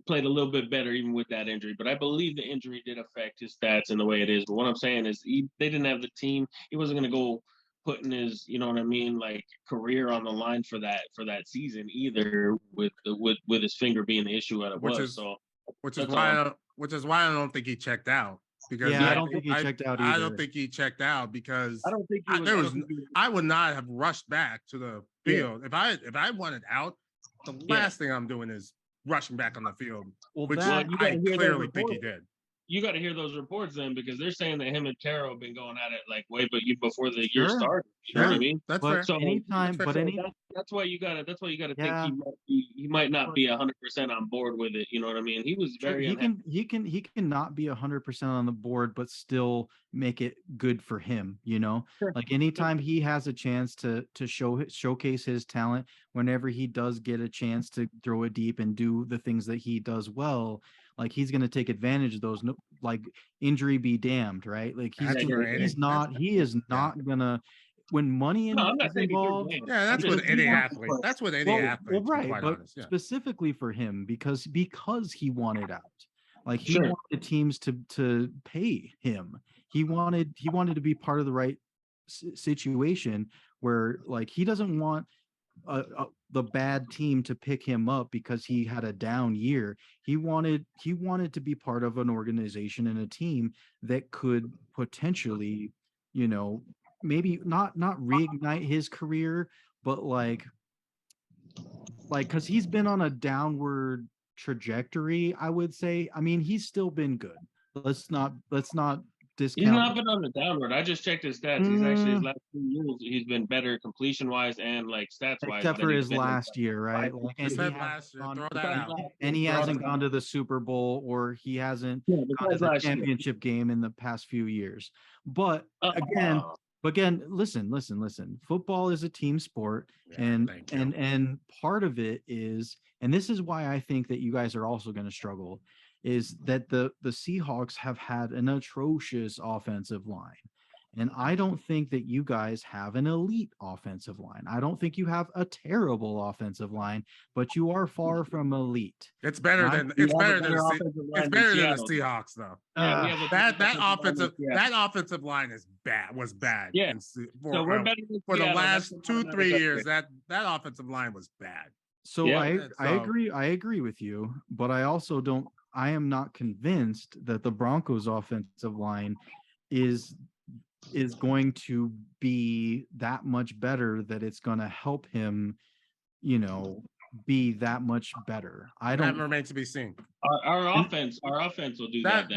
[SPEAKER 3] played a little bit better even with that injury, but I believe the injury did affect his stats in the way it is. But what I'm saying is they didn't have the team. He wasn't going to go putting his, like, career on the line for that season either, with his finger being the issue that it was.
[SPEAKER 2] Which is why I don't think he checked out. Because
[SPEAKER 1] I don't think he checked out either.
[SPEAKER 2] I don't think he checked out because
[SPEAKER 3] I don't think
[SPEAKER 2] I would not have rushed back to the field. Yeah. If I wanted out, the last thing I'm doing is rushing back on the field, which I clearly think he did.
[SPEAKER 3] You got to hear those reports then, because they're saying that him and Carroll have been going at it like before the year started. You know what I mean?
[SPEAKER 2] That's fair.
[SPEAKER 3] So
[SPEAKER 1] anytime,
[SPEAKER 3] that's why you gotta think he might not be 100% on board with it. You know what I mean? He was very
[SPEAKER 1] he can not be 100% on the board, but still make it good for him. Like, anytime he has a chance to showcase his talent, whenever he does get a chance to throw it deep and do the things that he does well, like, he's going to take advantage of those. Like, injury be damned, right? Like, he is not gonna, when money is involved.
[SPEAKER 2] Yeah, that's with any athlete. That's with any athlete.
[SPEAKER 1] Well, right, but specifically for him, because he wanted out. Like, he wanted teams to pay him. He wanted to be part of the right situation where, like, he doesn't want the bad team to pick him up because he had a down year. He wanted to be part of an organization and a team that could potentially, maybe not reignite his career, but like because he's been on a downward trajectory, I would say. I mean, he's still been good. Let's not
[SPEAKER 3] He's
[SPEAKER 1] discount.
[SPEAKER 3] not been on the downward. I just checked his stats. He's actually his last 2 years. He's been better completion wise and like stats wise.
[SPEAKER 1] Except for his last year, right?
[SPEAKER 2] I said last year. Throw that out.
[SPEAKER 1] And he hasn't gone to the Super Bowl, or he hasn't gone to the championship game in the past few years. But again, listen. Football is a team sport, and part of it is, and this is why I think that you guys are also going to struggle, is that the Seahawks have had an atrocious offensive line. And I don't think that you guys have an elite offensive line. I don't think you have a terrible offensive line, but you are far from elite.
[SPEAKER 2] It's better than the Seahawks, though. That offensive line was bad.
[SPEAKER 3] Yeah.
[SPEAKER 2] For the last 2-3 years, that offensive line was bad.
[SPEAKER 1] So I agree with you, but I am not convinced that the Broncos offensive line is going to be that much better, that it's going to help him, be that much better.
[SPEAKER 2] That remains to be seen.
[SPEAKER 3] Our offense will do that.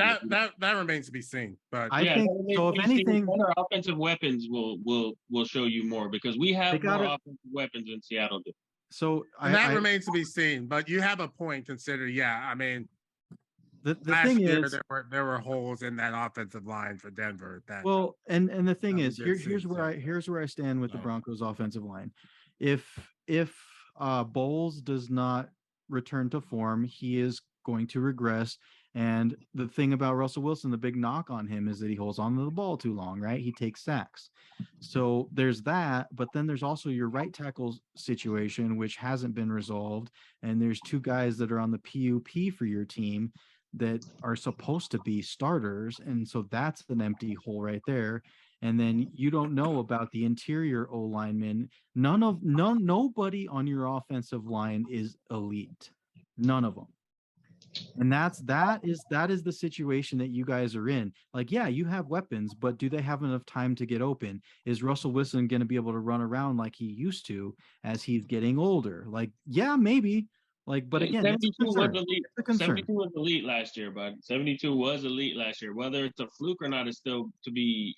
[SPEAKER 2] That remains to be seen. But
[SPEAKER 1] I think so. If anything,
[SPEAKER 3] our offensive weapons will show you more, because we have more offensive weapons than Seattle do.
[SPEAKER 1] So
[SPEAKER 2] that remains to be seen. But you have a point. Consider, I mean.
[SPEAKER 1] The thing is,
[SPEAKER 2] there were holes in that offensive line for Denver.
[SPEAKER 1] And the thing is, here's where I stand with the Broncos offensive line. If Bowles does not return to form, he is going to regress. And the thing about Russell Wilson, the big knock on him, is that he holds on to the ball too long, right? He takes sacks. So there's that, but then there's also your right tackle situation, which hasn't been resolved. And there's two guys that are on the PUP for your team that are supposed to be starters, and so that's an empty hole right there. And then you don't know about the interior O linemen. Nobody on your offensive line is elite. None of them. And that is the situation that you guys are in. Like, yeah, you have weapons, but do they have enough time to get open? Is Russell Wilson going to be able to run around like he used to as he's getting older? Like, yeah, maybe. Like, but again,
[SPEAKER 3] 72 was elite. 72 was elite last year, bud. 72 was elite last year. Whether it's a fluke or not is still to be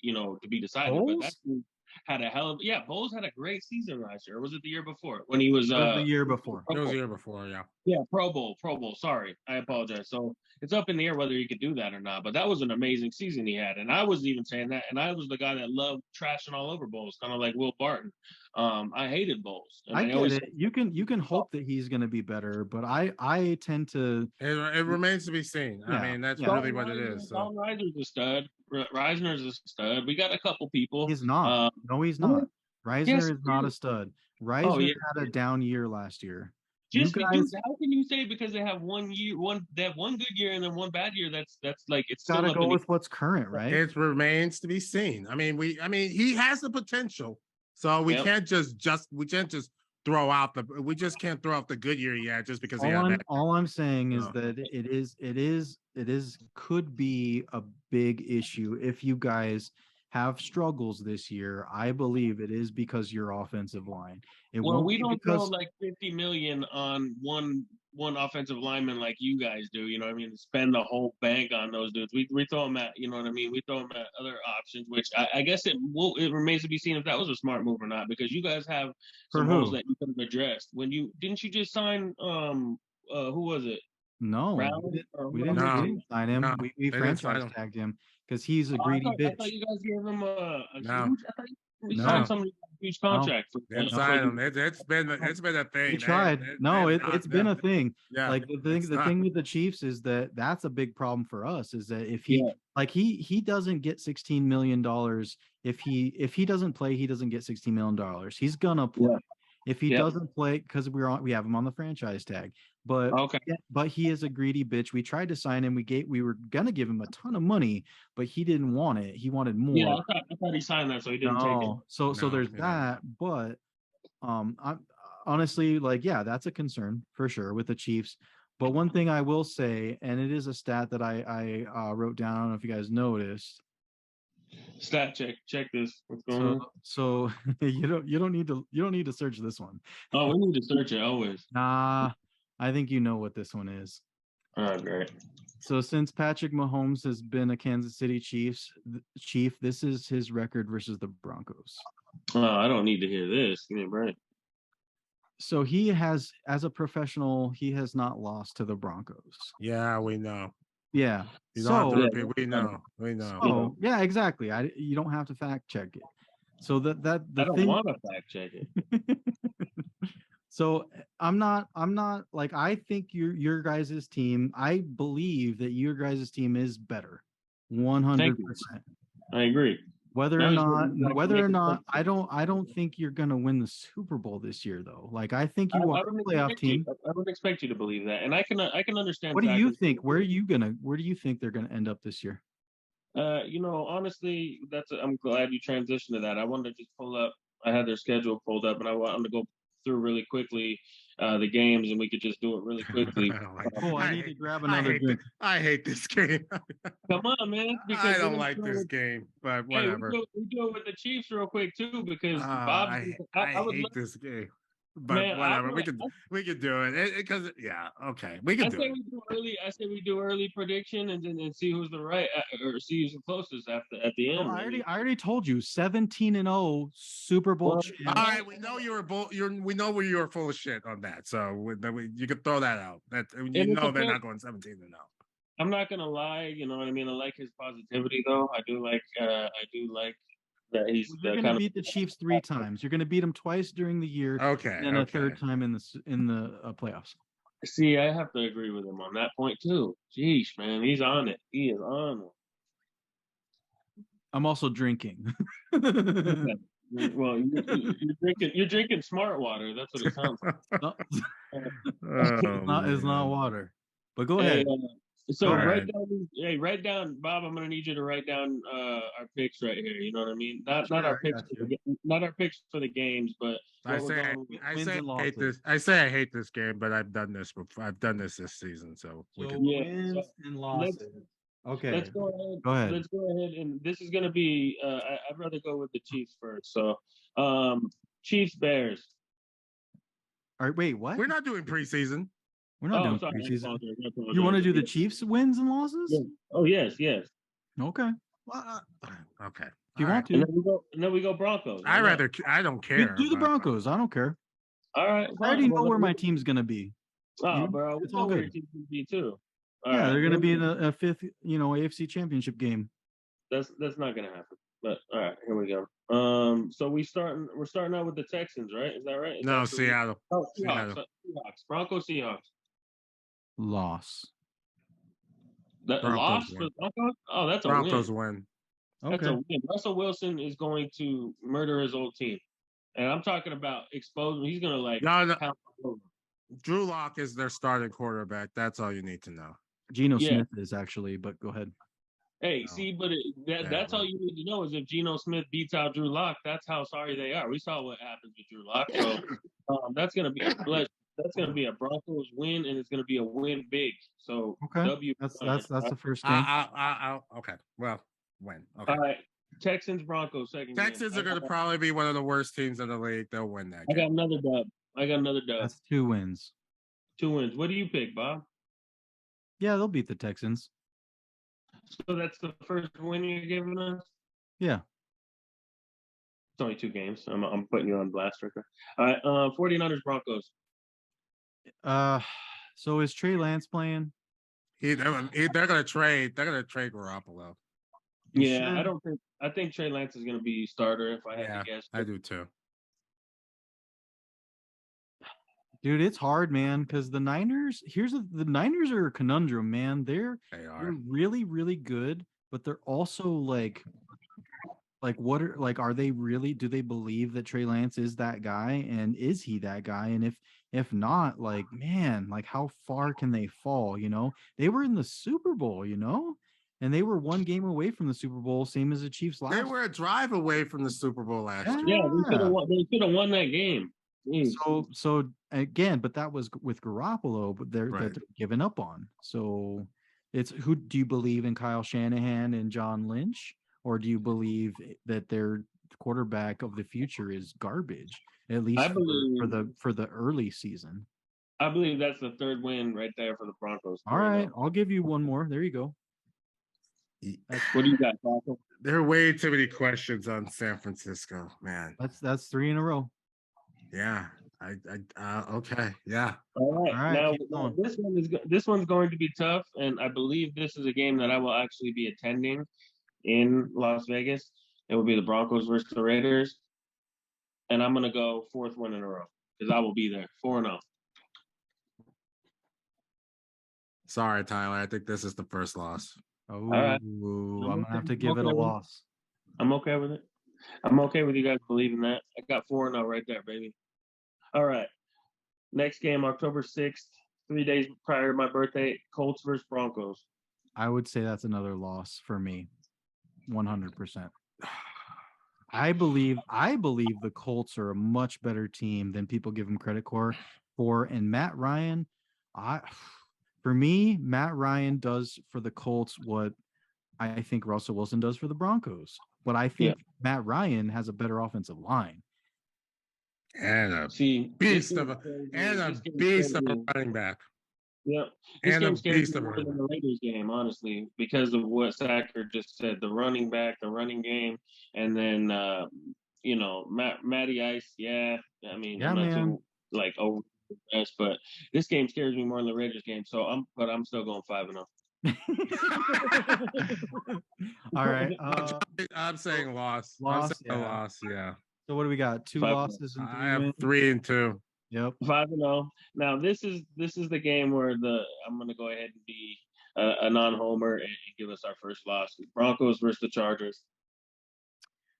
[SPEAKER 3] decided.
[SPEAKER 1] Bowles?
[SPEAKER 3] But that had a hell of Bowles had a great season last year. Or was it the year before when he was
[SPEAKER 1] the year before?
[SPEAKER 2] It was the year before, yeah.
[SPEAKER 3] Yeah, Pro Bowl. Sorry, I apologize. So it's up in the air whether he could do that or not. But that was an amazing season he had, and I was even saying that. And I was the guy that loved trashing all over Bowles, kind of like Will Barton. I hated Bowles.
[SPEAKER 1] I get it. You can hope that he's going to be better, but I tend to.
[SPEAKER 2] It remains to be seen. Yeah, I mean, that's really what it is. So.
[SPEAKER 3] Don Reisner's a stud. Reisner's a stud. We got a couple people.
[SPEAKER 1] He's not. No, he's not. Reisner is not a stud. Reisner had a down year last year.
[SPEAKER 3] How can you say because they have one good year and then one bad year? That's like it's
[SPEAKER 1] got to go with what's current, right?
[SPEAKER 2] It remains to be seen. I mean, he has the potential, so we can't just throw out we just can't throw out the good year yet just because
[SPEAKER 1] all I'm saying is that it is could be a big issue if you guys have struggles this year. I believe it is because your offensive line.
[SPEAKER 3] We don't throw like $50 million on one offensive lineman like you guys do. You know what I mean? Spend the whole bank on those dudes. We throw them at, you know what I mean? We throw them at other options, which I guess it remains to be seen if that was a smart move or not, because you guys have some holes that you could have addressed. Didn't you just sign who was it?
[SPEAKER 1] No, we didn't sign him. No, we franchise tagged him because he's a greedy bitch.
[SPEAKER 3] I thought you guys gave him a huge.
[SPEAKER 2] Signed
[SPEAKER 3] some huge contract.
[SPEAKER 2] It's been a thing.
[SPEAKER 1] He tried. It's been a thing. Yeah, like the thing with the Chiefs is that's a big problem for us. Is that if he doesn't get $16 million, if he doesn't play, he doesn't get $16 million. He's gonna play. Yeah. If he doesn't play, because we have him on the franchise tag, but he is a greedy bitch. We tried to sign him. We were gonna give him a ton of money, but he didn't want it. He wanted more.
[SPEAKER 3] Yeah, I thought he signed that, so he didn't take it.
[SPEAKER 1] So there's that. But honestly, like, yeah, that's a concern for sure with the Chiefs. But one thing I will say, and it is a stat that I wrote down. I don't know if you guys noticed.
[SPEAKER 3] Stat check. Check this. What's going on?
[SPEAKER 1] So you don't need to search this one.
[SPEAKER 3] Oh, we need to search it always.
[SPEAKER 1] Nah, I think you know what this one is.
[SPEAKER 3] Oh, great.
[SPEAKER 1] So since Patrick Mahomes has been a Kansas City Chief, this is his record versus the Broncos.
[SPEAKER 3] Oh, I don't need to hear this. Give me a break.
[SPEAKER 1] So he has, as a professional, he has not lost to the Broncos.
[SPEAKER 2] Yeah, we know.
[SPEAKER 1] Yeah.
[SPEAKER 2] You don't have to repeat. We know. We know.
[SPEAKER 1] Oh, yeah, exactly. You don't have to fact check it. So the
[SPEAKER 3] I don't want to fact check it.
[SPEAKER 1] So I'm not like, I think your guys' team, I believe that your guys' team is better. 100%.
[SPEAKER 3] I agree.
[SPEAKER 1] Whether or not, I don't think you're gonna win the Super Bowl this year, though. Like, I think you are a playoff team.
[SPEAKER 3] I would expect you to believe that, and I can understand.
[SPEAKER 1] What do you think? Where do you think they're gonna end up this year?
[SPEAKER 3] Honestly, I'm glad you transitioned to that. I wanted to just pull up. I had their schedule pulled up, and I wanted to go through really quickly the games, and we could just do it really quickly.
[SPEAKER 1] I need to grab another drink.
[SPEAKER 2] I hate this game.
[SPEAKER 3] Come on, man.
[SPEAKER 2] I don't like this game, but whatever.
[SPEAKER 3] We do it with the Chiefs real quick too, because Bob.
[SPEAKER 2] I hate this game. But man, whatever, we could do it because okay, we can do it.
[SPEAKER 3] I say we do early prediction and then see who's the right or see who's the closest at the end.
[SPEAKER 1] Well, I already told you 17-0 Super Bowl.
[SPEAKER 2] All right, we know we know you were full of shit on that, so you could throw that out. That they're not going 17-0.
[SPEAKER 3] I'm not gonna lie, you know what I mean. I like his positivity though. I do like that
[SPEAKER 1] you're going to beat the Chiefs 3 times. You're going to beat them twice during the year.
[SPEAKER 2] Okay.
[SPEAKER 1] And a third time in the playoffs.
[SPEAKER 3] See, I have to agree with him on that point too. Jeez, man, he's on it. He is on it.
[SPEAKER 1] I'm also drinking.
[SPEAKER 3] Well, you're drinking smart water. That's what it sounds like.
[SPEAKER 1] It's not water. But go ahead.
[SPEAKER 3] So write down, Bob. I'm gonna need you to write down our picks right here. You know what I mean? Not our picks, not our picks for the games, but
[SPEAKER 2] I say I hate this game, but I've done this before. I've done this season, so
[SPEAKER 1] wins and losses. Okay,
[SPEAKER 3] let's go ahead. Let's go ahead, and this is gonna be. I'd rather go with the Chiefs first. So, Chiefs Bears.
[SPEAKER 1] All right, wait, what?
[SPEAKER 2] We're not doing preseason.
[SPEAKER 1] We're not doing preseason. You want to do the Chiefs wins and losses?
[SPEAKER 3] Yeah. Oh, yes.
[SPEAKER 1] Okay.
[SPEAKER 2] Well, okay.
[SPEAKER 1] If you want to.
[SPEAKER 3] And then we go Broncos.
[SPEAKER 2] I don't care.
[SPEAKER 1] Do the Broncos. I don't care.
[SPEAKER 3] All right.
[SPEAKER 1] I already know where my team's gonna be.
[SPEAKER 3] Oh, bro,
[SPEAKER 1] it's all good.
[SPEAKER 3] Team's gonna be too.
[SPEAKER 1] They're gonna be in a 5th, AFC Championship game.
[SPEAKER 3] That's not gonna happen. But all right, here we go. So we're starting out with the Texans, right? Is that right?
[SPEAKER 2] No, Seattle.
[SPEAKER 3] Oh, Seahawks. Broncos, Seahawks.
[SPEAKER 1] Loss.
[SPEAKER 3] Loss for the Broncos? Oh, that's a
[SPEAKER 2] Broncos
[SPEAKER 3] win.
[SPEAKER 2] win.
[SPEAKER 3] That's a win. Russell Wilson is going to murder his old team. And I'm talking about exposing. He's going to
[SPEAKER 2] No. Drew Lock is their starting quarterback. That's all you need to know.
[SPEAKER 1] Geno Smith is actually, but go ahead.
[SPEAKER 3] Hey, see, but that's all you need to know is if Geno Smith beats out Drew Lock, that's how sorry they are. We saw what happens with Drew Lock. So that's going to be a blessing. That's going to be a Broncos win, and it's going to be a win big. So
[SPEAKER 1] W. That's the first game.
[SPEAKER 2] Okay. Well, win. Okay.
[SPEAKER 3] All right. Texans Broncos second.
[SPEAKER 2] Texans are going to probably be one of the worst teams in the league. They'll win that game.
[SPEAKER 3] I got another dub.
[SPEAKER 1] That's 2 wins.
[SPEAKER 3] 2 wins. What do you pick, Bob?
[SPEAKER 1] Yeah, they'll beat the Texans.
[SPEAKER 3] So that's the first win you're giving us?
[SPEAKER 1] Yeah.
[SPEAKER 3] It's only 2 games. I'm putting you on blast, Ricker. All right. 49ers Broncos.
[SPEAKER 1] So is Trey Lance playing?
[SPEAKER 2] They're gonna trade. They're gonna trade Garoppolo.
[SPEAKER 3] Yeah, sure? I think Trey Lance is gonna be starter if I had to guess.
[SPEAKER 2] I do too.
[SPEAKER 1] Dude, it's hard, man, because the Niners. The Niners are a conundrum, man. They're really, really good, but they're also like are they really? Do they believe that Trey Lance is that guy, and is he that guy? And if not, like, man, like how far can they fall? They were in the Super Bowl, and they were 1 game away from the Super Bowl, same as the Chiefs last.
[SPEAKER 2] They were a drive away from the Super Bowl last year.
[SPEAKER 3] Yeah, they could have won that game. Jeez.
[SPEAKER 1] So again, but that was with Garoppolo, but they're
[SPEAKER 2] Right.
[SPEAKER 1] giving up on. So it's who do you believe in, Kyle Shanahan and John Lynch, or do you believe that their quarterback of the future is garbage, at least for the early season?
[SPEAKER 3] I believe that's the third win right there for the Broncos.
[SPEAKER 1] All right, I'll give you one more. There you go.
[SPEAKER 3] What do you got, Falco?
[SPEAKER 2] There are way too many questions on San Francisco, man.
[SPEAKER 1] That's 3 in a row.
[SPEAKER 2] Yeah. Okay. Yeah.
[SPEAKER 3] All right.
[SPEAKER 1] All right,
[SPEAKER 3] Now
[SPEAKER 1] keep going.
[SPEAKER 3] this one's going to be tough, and I believe this is a game that I will actually be attending in Las Vegas. It will be the Broncos versus the Raiders, and I'm gonna go 4th win in a row because I will be there 4-0.
[SPEAKER 2] Sorry, Tyler. I think this is the first loss.
[SPEAKER 1] Oh,
[SPEAKER 3] right.
[SPEAKER 1] I'm gonna have to give it a loss.
[SPEAKER 3] I'm okay with it. I'm okay with you guys believing that. I got 4-0 right there, baby. All right. Next game, October 6th, 3 days prior to my birthday, Colts versus Broncos.
[SPEAKER 1] I would say that's another loss for me. 100%. I believe the Colts are a much better team than people give them credit for. And Matt Ryan, for me, Matt Ryan does for the Colts what I think Russell Wilson does for the Broncos. But I think Matt Ryan has a better offensive line.
[SPEAKER 2] And a beast of a running back.
[SPEAKER 3] Yeah. This game scares me more than the Raiders game, honestly, because of what Sacker just said. The running back, the running game, and then Matty Ice, I mean, I'm not too over the best, but this game scares me more than the Raiders game. So I'm still going 5-0.
[SPEAKER 1] All right.
[SPEAKER 2] I'm saying loss.
[SPEAKER 1] Loss,
[SPEAKER 2] loss, yeah.
[SPEAKER 1] So what do we got? 2 losses and 3
[SPEAKER 2] I have
[SPEAKER 1] wins?
[SPEAKER 2] 3 and 2.
[SPEAKER 1] Yep.
[SPEAKER 3] 5-0. Now this is the game where I'm gonna go ahead and be a non-homer and give us our first loss. Broncos versus the Chargers.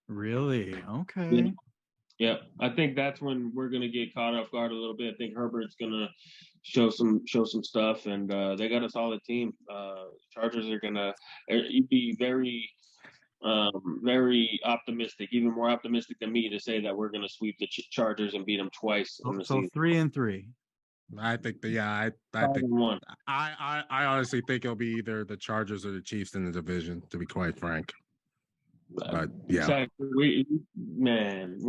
[SPEAKER 1] Really? Okay.
[SPEAKER 3] Yeah. I think that's when we're gonna get caught off guard a little bit. I think Herbert's gonna show some stuff, and they got a solid team. Chargers are gonna be very optimistic, even more optimistic than me to say that we're going to sweep the Chargers and beat them twice in the season.
[SPEAKER 1] 3 and 3.
[SPEAKER 2] I think I think I honestly think it'll be either the Chargers or the Chiefs in the division, to be quite frank. But yeah,
[SPEAKER 3] exactly. We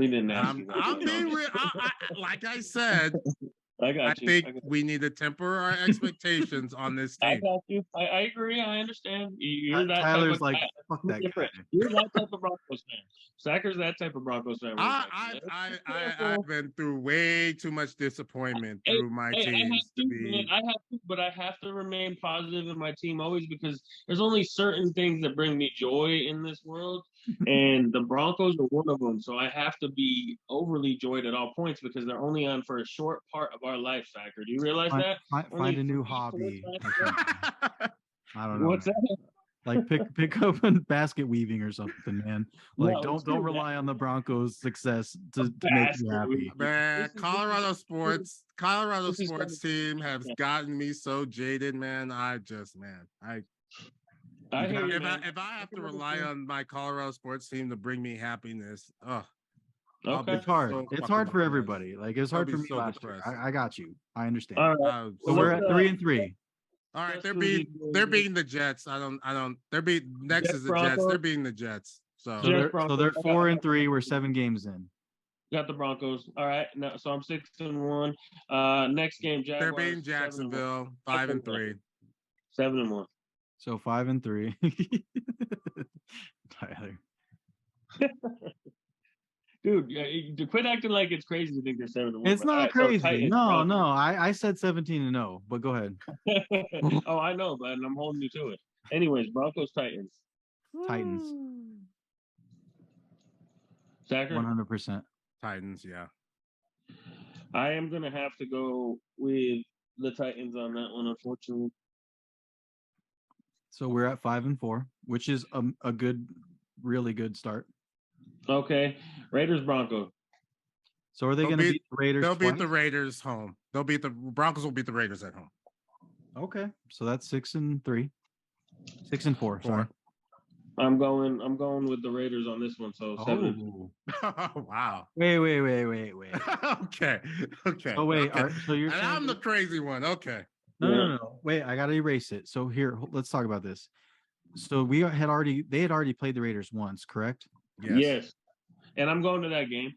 [SPEAKER 3] didn't ask you.
[SPEAKER 2] I'm being real. Like I said, I think we need to temper our expectations on this team.
[SPEAKER 3] I got you. I agree. I understand. You're that
[SPEAKER 1] Tyler's
[SPEAKER 3] type of
[SPEAKER 1] fuck that guy.
[SPEAKER 3] You're that type of Broncos fan. Sacker's that type of Broncos fan.
[SPEAKER 2] I've been through way too much disappointment through my teams.
[SPEAKER 3] But I have to remain positive in my team always, because there's only certain things that bring me joy in this world, and the Broncos are one of them. So I have to be overly joyed at all points because they're only on for a short part of our life, Sacker. Do you realize that?
[SPEAKER 1] Find a new hobby. I don't know.
[SPEAKER 3] What's that?
[SPEAKER 1] Like pick up on basket weaving or something, man. Like don't rely on the Broncos' success to make you happy.
[SPEAKER 2] Man, Colorado sports team has gotten me so jaded, man. If I have to rely on my Colorado sports team to bring me happiness,
[SPEAKER 3] okay.
[SPEAKER 1] It's hard. It's hard for everybody. Like it's hard for me last year. I got you. I understand.
[SPEAKER 3] All right.
[SPEAKER 1] So we're at 3 and 3.
[SPEAKER 2] All right, they're beating the Jets. They're beating next is the Jets. They're beating the Jets. So
[SPEAKER 1] they're 4 and 3. We're 7 games in.
[SPEAKER 3] Got the Broncos. All right. Now, so I'm 6 and 1. Next game, Jaguars.
[SPEAKER 2] They're beating Jacksonville 5 and 3.
[SPEAKER 3] 7 and 1.
[SPEAKER 1] So 5 and 3. Tyler.
[SPEAKER 3] Dude, quit acting like it's crazy to think they're 7 and 1.
[SPEAKER 1] It's not crazy.
[SPEAKER 3] Titans,
[SPEAKER 1] no. I said 17 and 0, but go ahead.
[SPEAKER 3] Oh, I know, but I'm holding you to it. Anyways, Broncos, Titans.
[SPEAKER 1] Titans.
[SPEAKER 3] Sacker?
[SPEAKER 1] 100%.
[SPEAKER 2] Titans, yeah.
[SPEAKER 3] I am gonna have to go with the Titans on that one, unfortunately.
[SPEAKER 1] So we're at 5 and 4, which is a good, really good start.
[SPEAKER 3] Okay, Raiders, Broncos.
[SPEAKER 1] So are they going to beat the Raiders?
[SPEAKER 2] They'll beat the Raiders home. Broncos will beat the Raiders at home.
[SPEAKER 1] Okay, so that's 6 and 3, 6 and 4. Sorry.
[SPEAKER 3] I'm going with the Raiders on this one. So 7.
[SPEAKER 2] Wow.
[SPEAKER 1] Wait.
[SPEAKER 2] Okay.
[SPEAKER 1] Oh wait,
[SPEAKER 2] Okay.
[SPEAKER 1] so you're
[SPEAKER 2] And
[SPEAKER 1] saying
[SPEAKER 2] I'm the crazy one. Okay.
[SPEAKER 1] no. Wait, I gotta erase it. So here, let's talk about this. So they had already played the Raiders once, correct?
[SPEAKER 3] Yes. And I'm going to that game.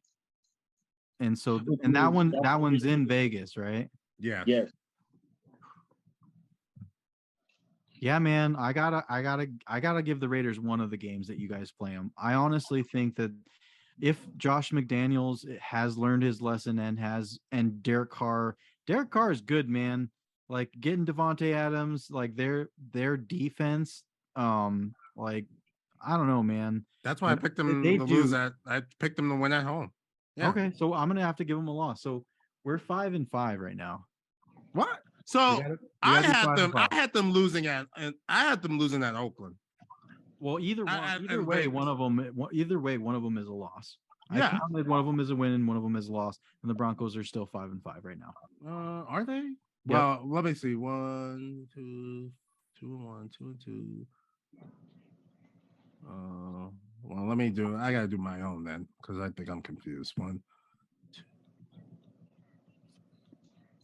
[SPEAKER 1] And so that one's in Vegas, right?
[SPEAKER 2] Yeah.
[SPEAKER 3] Yes.
[SPEAKER 1] Yeah, man, I gotta give the Raiders one of the games that you guys play them. I honestly think that if Josh McDaniels has learned his lesson and Derek Carr is good, man. Like getting Devontae Adams, like their defense, like I don't know, man.
[SPEAKER 2] That's why I picked them
[SPEAKER 1] They
[SPEAKER 2] to
[SPEAKER 1] do.
[SPEAKER 2] lose at. I picked them to win at home. Yeah.
[SPEAKER 1] Okay, so I'm gonna have to give them a loss. So we're 5-5 right now.
[SPEAKER 2] What? So I had them losing at Oakland.
[SPEAKER 1] Well, either way, one of them is a loss.
[SPEAKER 2] Yeah.
[SPEAKER 1] I counted one of them as a win and one of them as a loss, and the Broncos are still 5-5 right now.
[SPEAKER 2] Are they? Yep. Well, let me see. 1, 2, 1, 2, 2. Well, let me do. I gotta do my own then, because I think I'm confused. 1,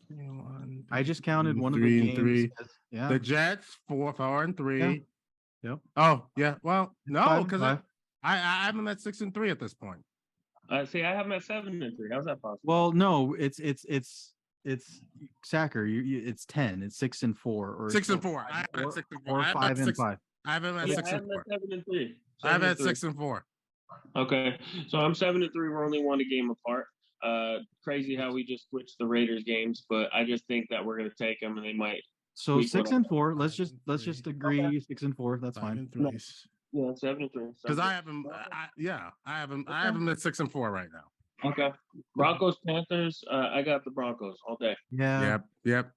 [SPEAKER 2] 2, 1.
[SPEAKER 1] I just counted one
[SPEAKER 2] 3
[SPEAKER 1] of the
[SPEAKER 2] and
[SPEAKER 1] games.
[SPEAKER 2] 3.
[SPEAKER 1] Yeah.
[SPEAKER 2] The Jets 4 and 3.
[SPEAKER 1] Yeah. Yep.
[SPEAKER 2] Oh yeah. Well, no, because
[SPEAKER 1] 5-5.
[SPEAKER 2] I have them at 6 and 3 at this point.
[SPEAKER 3] See, I have them at 7 and 3. How's that possible?
[SPEAKER 1] Well, no, it's Sacker. It's 10. It's 6 and 4 or
[SPEAKER 2] 6 and 4. I have them at 6 and 4.
[SPEAKER 1] Or 5 and 5.
[SPEAKER 2] I have them at 6 and 4.
[SPEAKER 3] 7 and 3.
[SPEAKER 2] I have at 6 and 4.
[SPEAKER 3] Okay, so I'm 7 and 3. We're only one a game apart. Crazy how we just switched the Raiders games, but I just think that we're gonna take them and they might.
[SPEAKER 1] So 6 and 4. Let's just agree. Okay. 6 and 4. That's fine.
[SPEAKER 3] Yeah, 7 and 3.
[SPEAKER 2] Because I have them. I have them at 6 and 4 right now.
[SPEAKER 3] Okay. Broncos, Panthers. I got the Broncos all day.
[SPEAKER 1] Yeah.
[SPEAKER 2] Yep.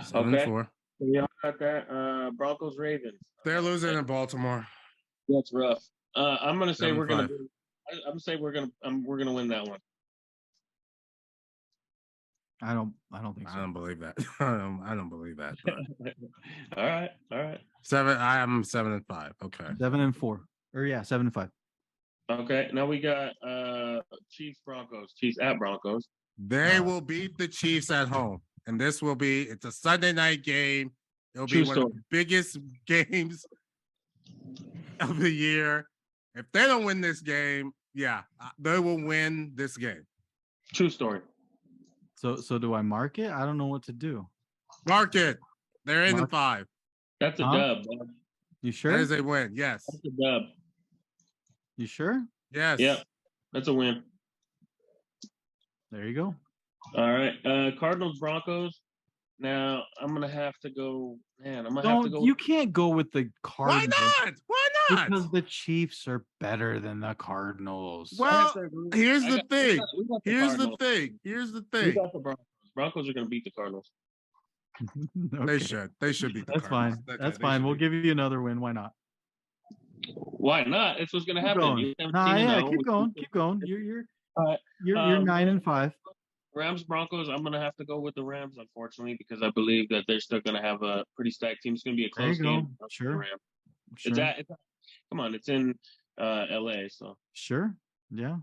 [SPEAKER 2] 7 and 4.
[SPEAKER 3] So y'all got that. Broncos, Ravens.
[SPEAKER 2] They're losing in Baltimore.
[SPEAKER 3] That's rough. I'm gonna say
[SPEAKER 2] 7-5.
[SPEAKER 3] we're gonna. I'm gonna say we're gonna win that one.
[SPEAKER 1] I don't think so.
[SPEAKER 2] I don't believe that. I don't believe that.
[SPEAKER 3] All right.
[SPEAKER 2] 7. I am 7 and 5. Okay.
[SPEAKER 1] 7 and 4. Or yeah, 7 and 5.
[SPEAKER 3] Okay. Now we got Chiefs, Broncos. Chiefs at Broncos.
[SPEAKER 2] They will beat the Chiefs at home, and it's a Sunday night game. It'll be one of the biggest games of the year. If they don't win this game, they will win this game.
[SPEAKER 3] True story.
[SPEAKER 1] So do I mark it? I don't know what to do.
[SPEAKER 2] Mark it. They're in the 5.
[SPEAKER 3] That's a dub. Man.
[SPEAKER 1] You sure?
[SPEAKER 2] That is a win. Yes.
[SPEAKER 3] That's a dub.
[SPEAKER 1] You sure?
[SPEAKER 2] Yes.
[SPEAKER 3] Yep. That's a win.
[SPEAKER 1] There you go.
[SPEAKER 3] All right. Cardinals, Broncos. Now I'm gonna have to go. Man, I'm gonna have to go.
[SPEAKER 1] You can't go with the Cardinals.
[SPEAKER 2] Why not?
[SPEAKER 1] Because the Chiefs are better than the Cardinals.
[SPEAKER 2] Well, here's the thing. Here's the thing.
[SPEAKER 3] We got the Broncos. Broncos are gonna beat the Cardinals.
[SPEAKER 1] Okay.
[SPEAKER 2] They should beat the
[SPEAKER 1] That's
[SPEAKER 2] Cardinals.
[SPEAKER 1] fine. That's fine. We'll give you another win. Why not?
[SPEAKER 3] Why not? It's what's gonna happen.
[SPEAKER 1] Keep going. You're 9 and 5.
[SPEAKER 3] Rams, Broncos. I'm gonna have to go with the Rams, unfortunately, because I believe that they're still gonna have a pretty stacked team. It's gonna be a close game.
[SPEAKER 1] Sure.
[SPEAKER 3] Come on, it's in LA, so
[SPEAKER 1] sure. Yeah.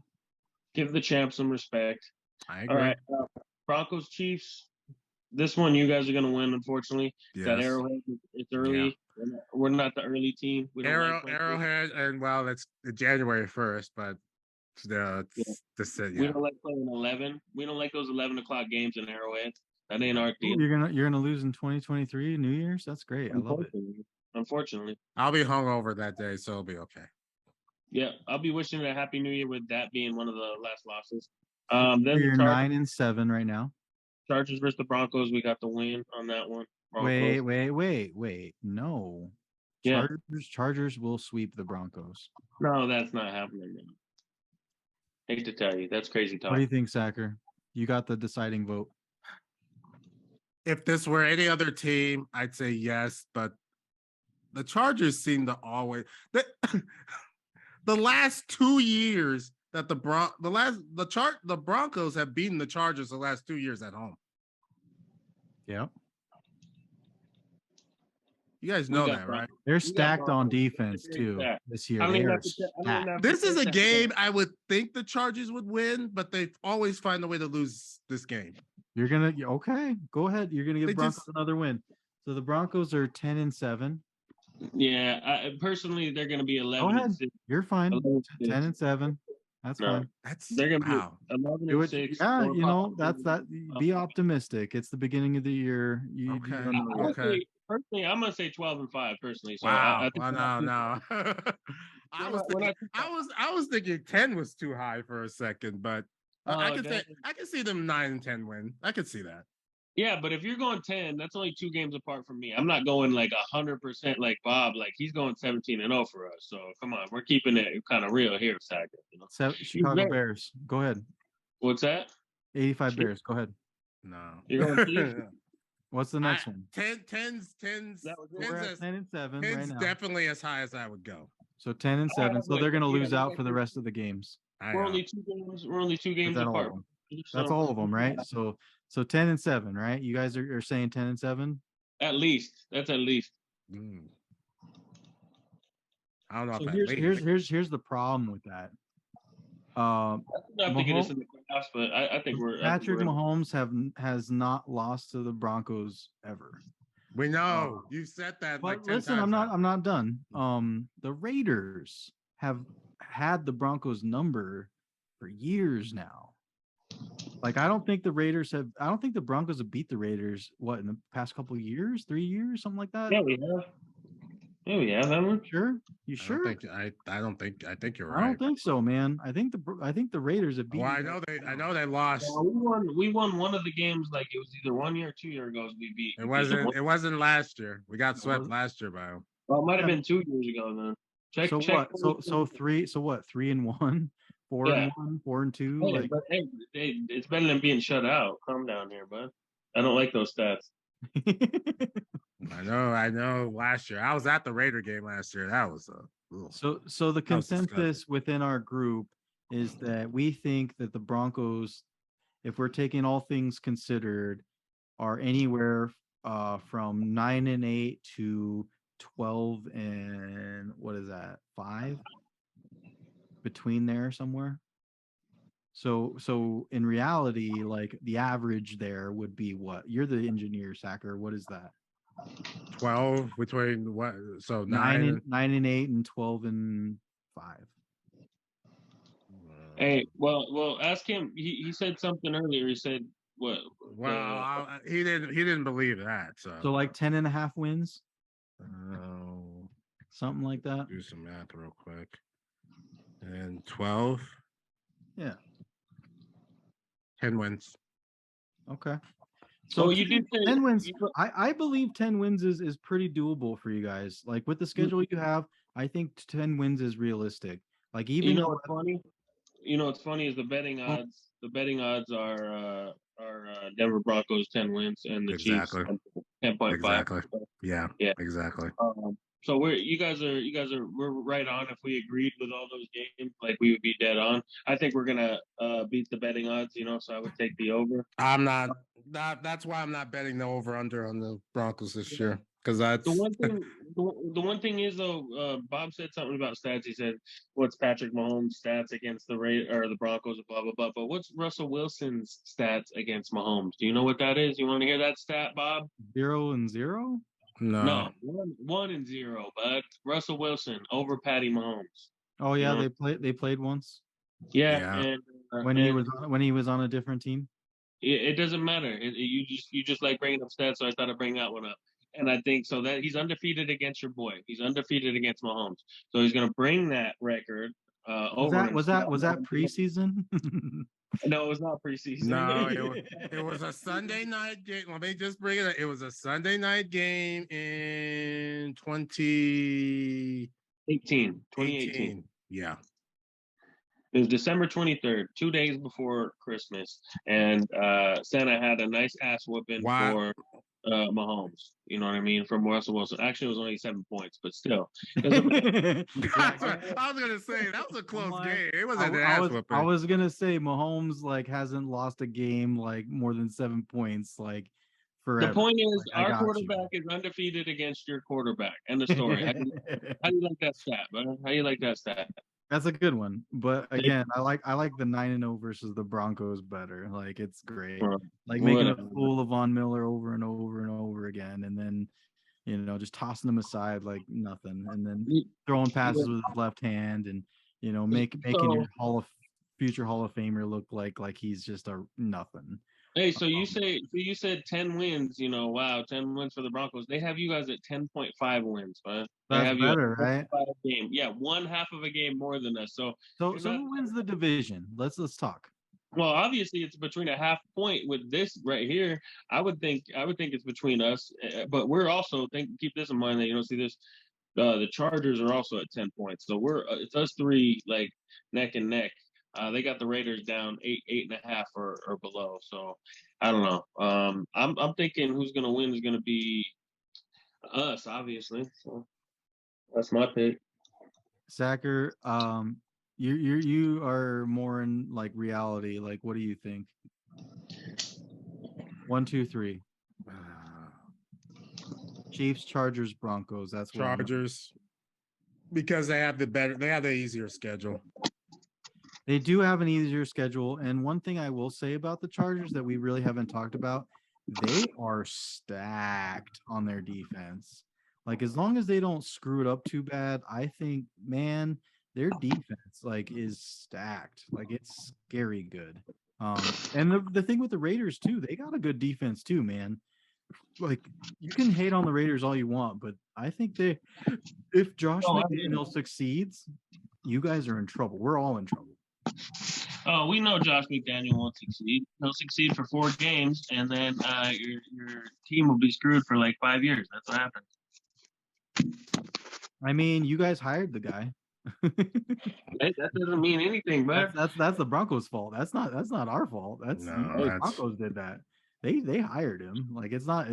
[SPEAKER 3] Give the champ some respect.
[SPEAKER 2] I agree.
[SPEAKER 3] All right, Broncos, Chiefs. This one, you guys are gonna win. Unfortunately, that Arrowhead. It's early. Yeah. We're not the early team. We don't
[SPEAKER 2] Arrowhead, and well, it's January 1st, but we don't
[SPEAKER 3] like playing 11. We don't like those 11 o'clock games in Arrowhead. That ain't our deal.
[SPEAKER 1] You're gonna lose in 2023 New Year's. That's great. I love it.
[SPEAKER 3] Unfortunately,
[SPEAKER 2] I'll be hungover that day, so it'll be okay.
[SPEAKER 3] Yeah, I'll be wishing a happy New Year with that being one of the last losses.
[SPEAKER 1] Then you're 9 and 7 right now.
[SPEAKER 3] Chargers versus the Broncos. We got the win on that one.
[SPEAKER 1] Broncos. Wait. No.
[SPEAKER 3] Yeah.
[SPEAKER 1] Chargers will sweep the Broncos.
[SPEAKER 3] No, that's not happening. Man. Hate to tell you, that's crazy talk.
[SPEAKER 1] What do you think, Sacker? You got the deciding vote.
[SPEAKER 2] If this were any other team, I'd say yes, but the Chargers seem to always the last 2 years that the Broncos have beaten the Chargers the last 2 years at home.
[SPEAKER 1] Yeah.
[SPEAKER 2] You guys know that, right?
[SPEAKER 1] They're stacked on defense too this year.
[SPEAKER 2] This is a game I would think the Chargers would win, but they always find a way to lose this game.
[SPEAKER 1] You're gonna okay. Go ahead. You're gonna give Broncos another win. So the Broncos are 10-7.
[SPEAKER 3] Yeah, personally, they're gonna be 11.
[SPEAKER 1] Go ahead. You're fine.
[SPEAKER 3] 11-6.
[SPEAKER 1] 10-7. That's fine.
[SPEAKER 3] They're gonna be 11-6.
[SPEAKER 1] Yeah, you know that's that. Be optimistic. It's the beginning of the year.
[SPEAKER 2] Okay.
[SPEAKER 3] Personally, I'm gonna say 12-5. Personally, so
[SPEAKER 2] wow. No. I was thinking 10 was too high for a second, but I can see them 9-10 win. I could see that.
[SPEAKER 3] Yeah, but if you're going 10, that's only 2 games apart from me. I'm not going like 100% like Bob. Like he's going 17-0 for us. So come on, we're keeping it kind of real here, Saga. You know?
[SPEAKER 1] Chicago Bears. Go ahead.
[SPEAKER 3] What's that?
[SPEAKER 1] 85 Bears. Go ahead.
[SPEAKER 2] No.
[SPEAKER 3] You're going
[SPEAKER 1] What's the next one?
[SPEAKER 2] 10's
[SPEAKER 1] 10-7
[SPEAKER 2] right now. Definitely as high as I would go.
[SPEAKER 1] So 10-7. So they're going to lose out for the rest of the games.
[SPEAKER 3] We're only 2 games. We're only 2 games apart.
[SPEAKER 1] That's all of them, right? So 10-7, right? You guys are saying 10-7?
[SPEAKER 3] At least. That's at least.
[SPEAKER 2] I don't know.
[SPEAKER 1] So here's the problem with that.
[SPEAKER 3] I think
[SPEAKER 1] Patrick Mahomes has not lost to the Broncos ever.
[SPEAKER 2] We know you said that.
[SPEAKER 1] But
[SPEAKER 2] like 10
[SPEAKER 1] listen,
[SPEAKER 2] times
[SPEAKER 1] I'm not done. The Raiders have had the Broncos number for years now. Like I don't think the Broncos have beat the Raiders in the past couple of years, 3 years, something like that.
[SPEAKER 3] Yeah, we have. Yeah, we have. Haven't we?
[SPEAKER 1] Sure. You sure?
[SPEAKER 2] I think you're right.
[SPEAKER 1] I don't think so, man. I think the Raiders have beaten.
[SPEAKER 2] Well, I know they lost.
[SPEAKER 3] We won one of the games. Like it was either 1 year or 2 years ago. We beat.
[SPEAKER 2] It wasn't last year. We got swept last year by them.
[SPEAKER 3] Well, it might have been 2 years ago then. Check.
[SPEAKER 1] What? So 3-1, 4-1, 4-2.
[SPEAKER 3] Hey, but it's better than being shut out. Calm down here, bud. I don't like those stats.
[SPEAKER 2] I know. Last year, I was at the Raider game last year. That was
[SPEAKER 1] so the consensus within our group is that we think that the Broncos, if we're taking all things considered, are anywhere from 9-8 to 12 and what is that? 5 between there somewhere. So in reality, like the average there would be what? You're the engineer, Sacker. What is that?
[SPEAKER 2] 12 between what? So
[SPEAKER 1] 9-8 and 12-5.
[SPEAKER 3] Hey, well, ask him. He said something earlier. He said what?
[SPEAKER 2] Well, he didn't believe that. So
[SPEAKER 1] like 10.5 wins.
[SPEAKER 2] Oh,
[SPEAKER 1] something like that.
[SPEAKER 2] Do some math real quick. And 12.
[SPEAKER 1] Yeah.
[SPEAKER 2] 10 wins.
[SPEAKER 1] Okay. So
[SPEAKER 3] you did say
[SPEAKER 1] 10 wins. I believe 10 wins is pretty doable for you guys. Like with the schedule you have, I think 10 wins is realistic. Like even
[SPEAKER 3] what's funny? What's funny is the betting odds. The betting odds are Denver Broncos 10 wins and the Chiefs 10.5.
[SPEAKER 2] Exactly. Yeah. Exactly.
[SPEAKER 3] So we're right on. If we agreed with all those games, like we would be dead on. I think we're gonna beat the betting odds, so I would take the over.
[SPEAKER 2] I'm not. That's why I'm not betting the over under on the Broncos this year. Because that's
[SPEAKER 3] the one thing. The one thing is though, Bob said something about stats. He said, "What's Patrick Mahomes' stats against the Broncos?" Blah blah blah. But what's Russell Wilson's stats against Mahomes? Do you know what that is? You want to hear that stat, Bob?
[SPEAKER 1] 0-0.
[SPEAKER 2] No,
[SPEAKER 3] 1-0, but Russell Wilson over Patty Mahomes.
[SPEAKER 1] Oh yeah, they played once.
[SPEAKER 3] Yeah. And
[SPEAKER 1] when he was on a different team.
[SPEAKER 3] It doesn't matter. You just like bringing up stats, so I thought I'd bring that one up. And I think so that he's undefeated against your boy. He's undefeated against Mahomes, so he's going to bring that record over.
[SPEAKER 1] Was that preseason?
[SPEAKER 3] No, it was not preseason.
[SPEAKER 2] No, it was a Sunday night game. Let me just bring it up. It was a Sunday night game in 2018. Yeah.
[SPEAKER 3] It was December 23rd, 2 days before Christmas, and Santa had a nice ass whooping for Mahomes. You know what I mean? From Russell Wilson. Actually, it was only 7 points, but still.
[SPEAKER 2] I was gonna say that was a close game. It wasn't an ass whooping.
[SPEAKER 1] I was gonna say Mahomes hasn't lost a game more than 7 points forever.
[SPEAKER 3] The point is,
[SPEAKER 1] Like,
[SPEAKER 3] our quarterback is undefeated against your quarterback. End of story. How do you like that stat, man? How do you like that stat?
[SPEAKER 1] That's a good one. But again, I like the 9-0 versus the Broncos better. Like, it's great. Like making a fool of Von Miller over and over and over again, and then just tossing him aside like nothing, and then throwing passes with his left hand, and making your future Hall of Famer look like he's just a nothing.
[SPEAKER 3] Hey, so you said 10 wins, wow, 10 wins for the Broncos. They have you guys at 10.5 wins, man. They
[SPEAKER 1] That's
[SPEAKER 3] have
[SPEAKER 1] better,
[SPEAKER 3] you
[SPEAKER 1] right?
[SPEAKER 3] game. Yeah, one half of a game more than us. So
[SPEAKER 1] who wins the division? Let's talk.
[SPEAKER 3] Well, obviously it's between a half point with this right here. I would think it's between us, but we're also keep this in mind that you don't see this. The Chargers are also at 10 points, so it's us three like neck and neck. They got the Raiders down 8.5 or below. So I don't know. I'm thinking who's gonna win is gonna be us, obviously. So that's my pick.
[SPEAKER 1] Sacker, you are more in like reality. Like, what do you think? 1, 2, 3. Chiefs, Chargers, Broncos. That's
[SPEAKER 2] Chargers, because they have the easier schedule.
[SPEAKER 1] They do have an easier schedule, and one thing I will say about the Chargers that we really haven't talked about, they are stacked on their defense. Like, as long as they don't screw it up too bad, I think, man, their defense is stacked. Like, it's scary good. And the thing with the Raiders too, they got a good defense too, man. Like, you can hate on the Raiders all you want, but I think if Josh McDaniels succeeds, you guys are in trouble. We're all in trouble.
[SPEAKER 3] Oh, we know Josh McDaniel won't succeed. He'll succeed for 4 games, and then your team will be screwed for like 5 years. That's what happens.
[SPEAKER 1] I mean, you guys hired the guy.
[SPEAKER 3] That doesn't mean anything, man.
[SPEAKER 1] That's the Broncos' fault. That's not our fault. The Broncos did that. They hired him. Like, it's not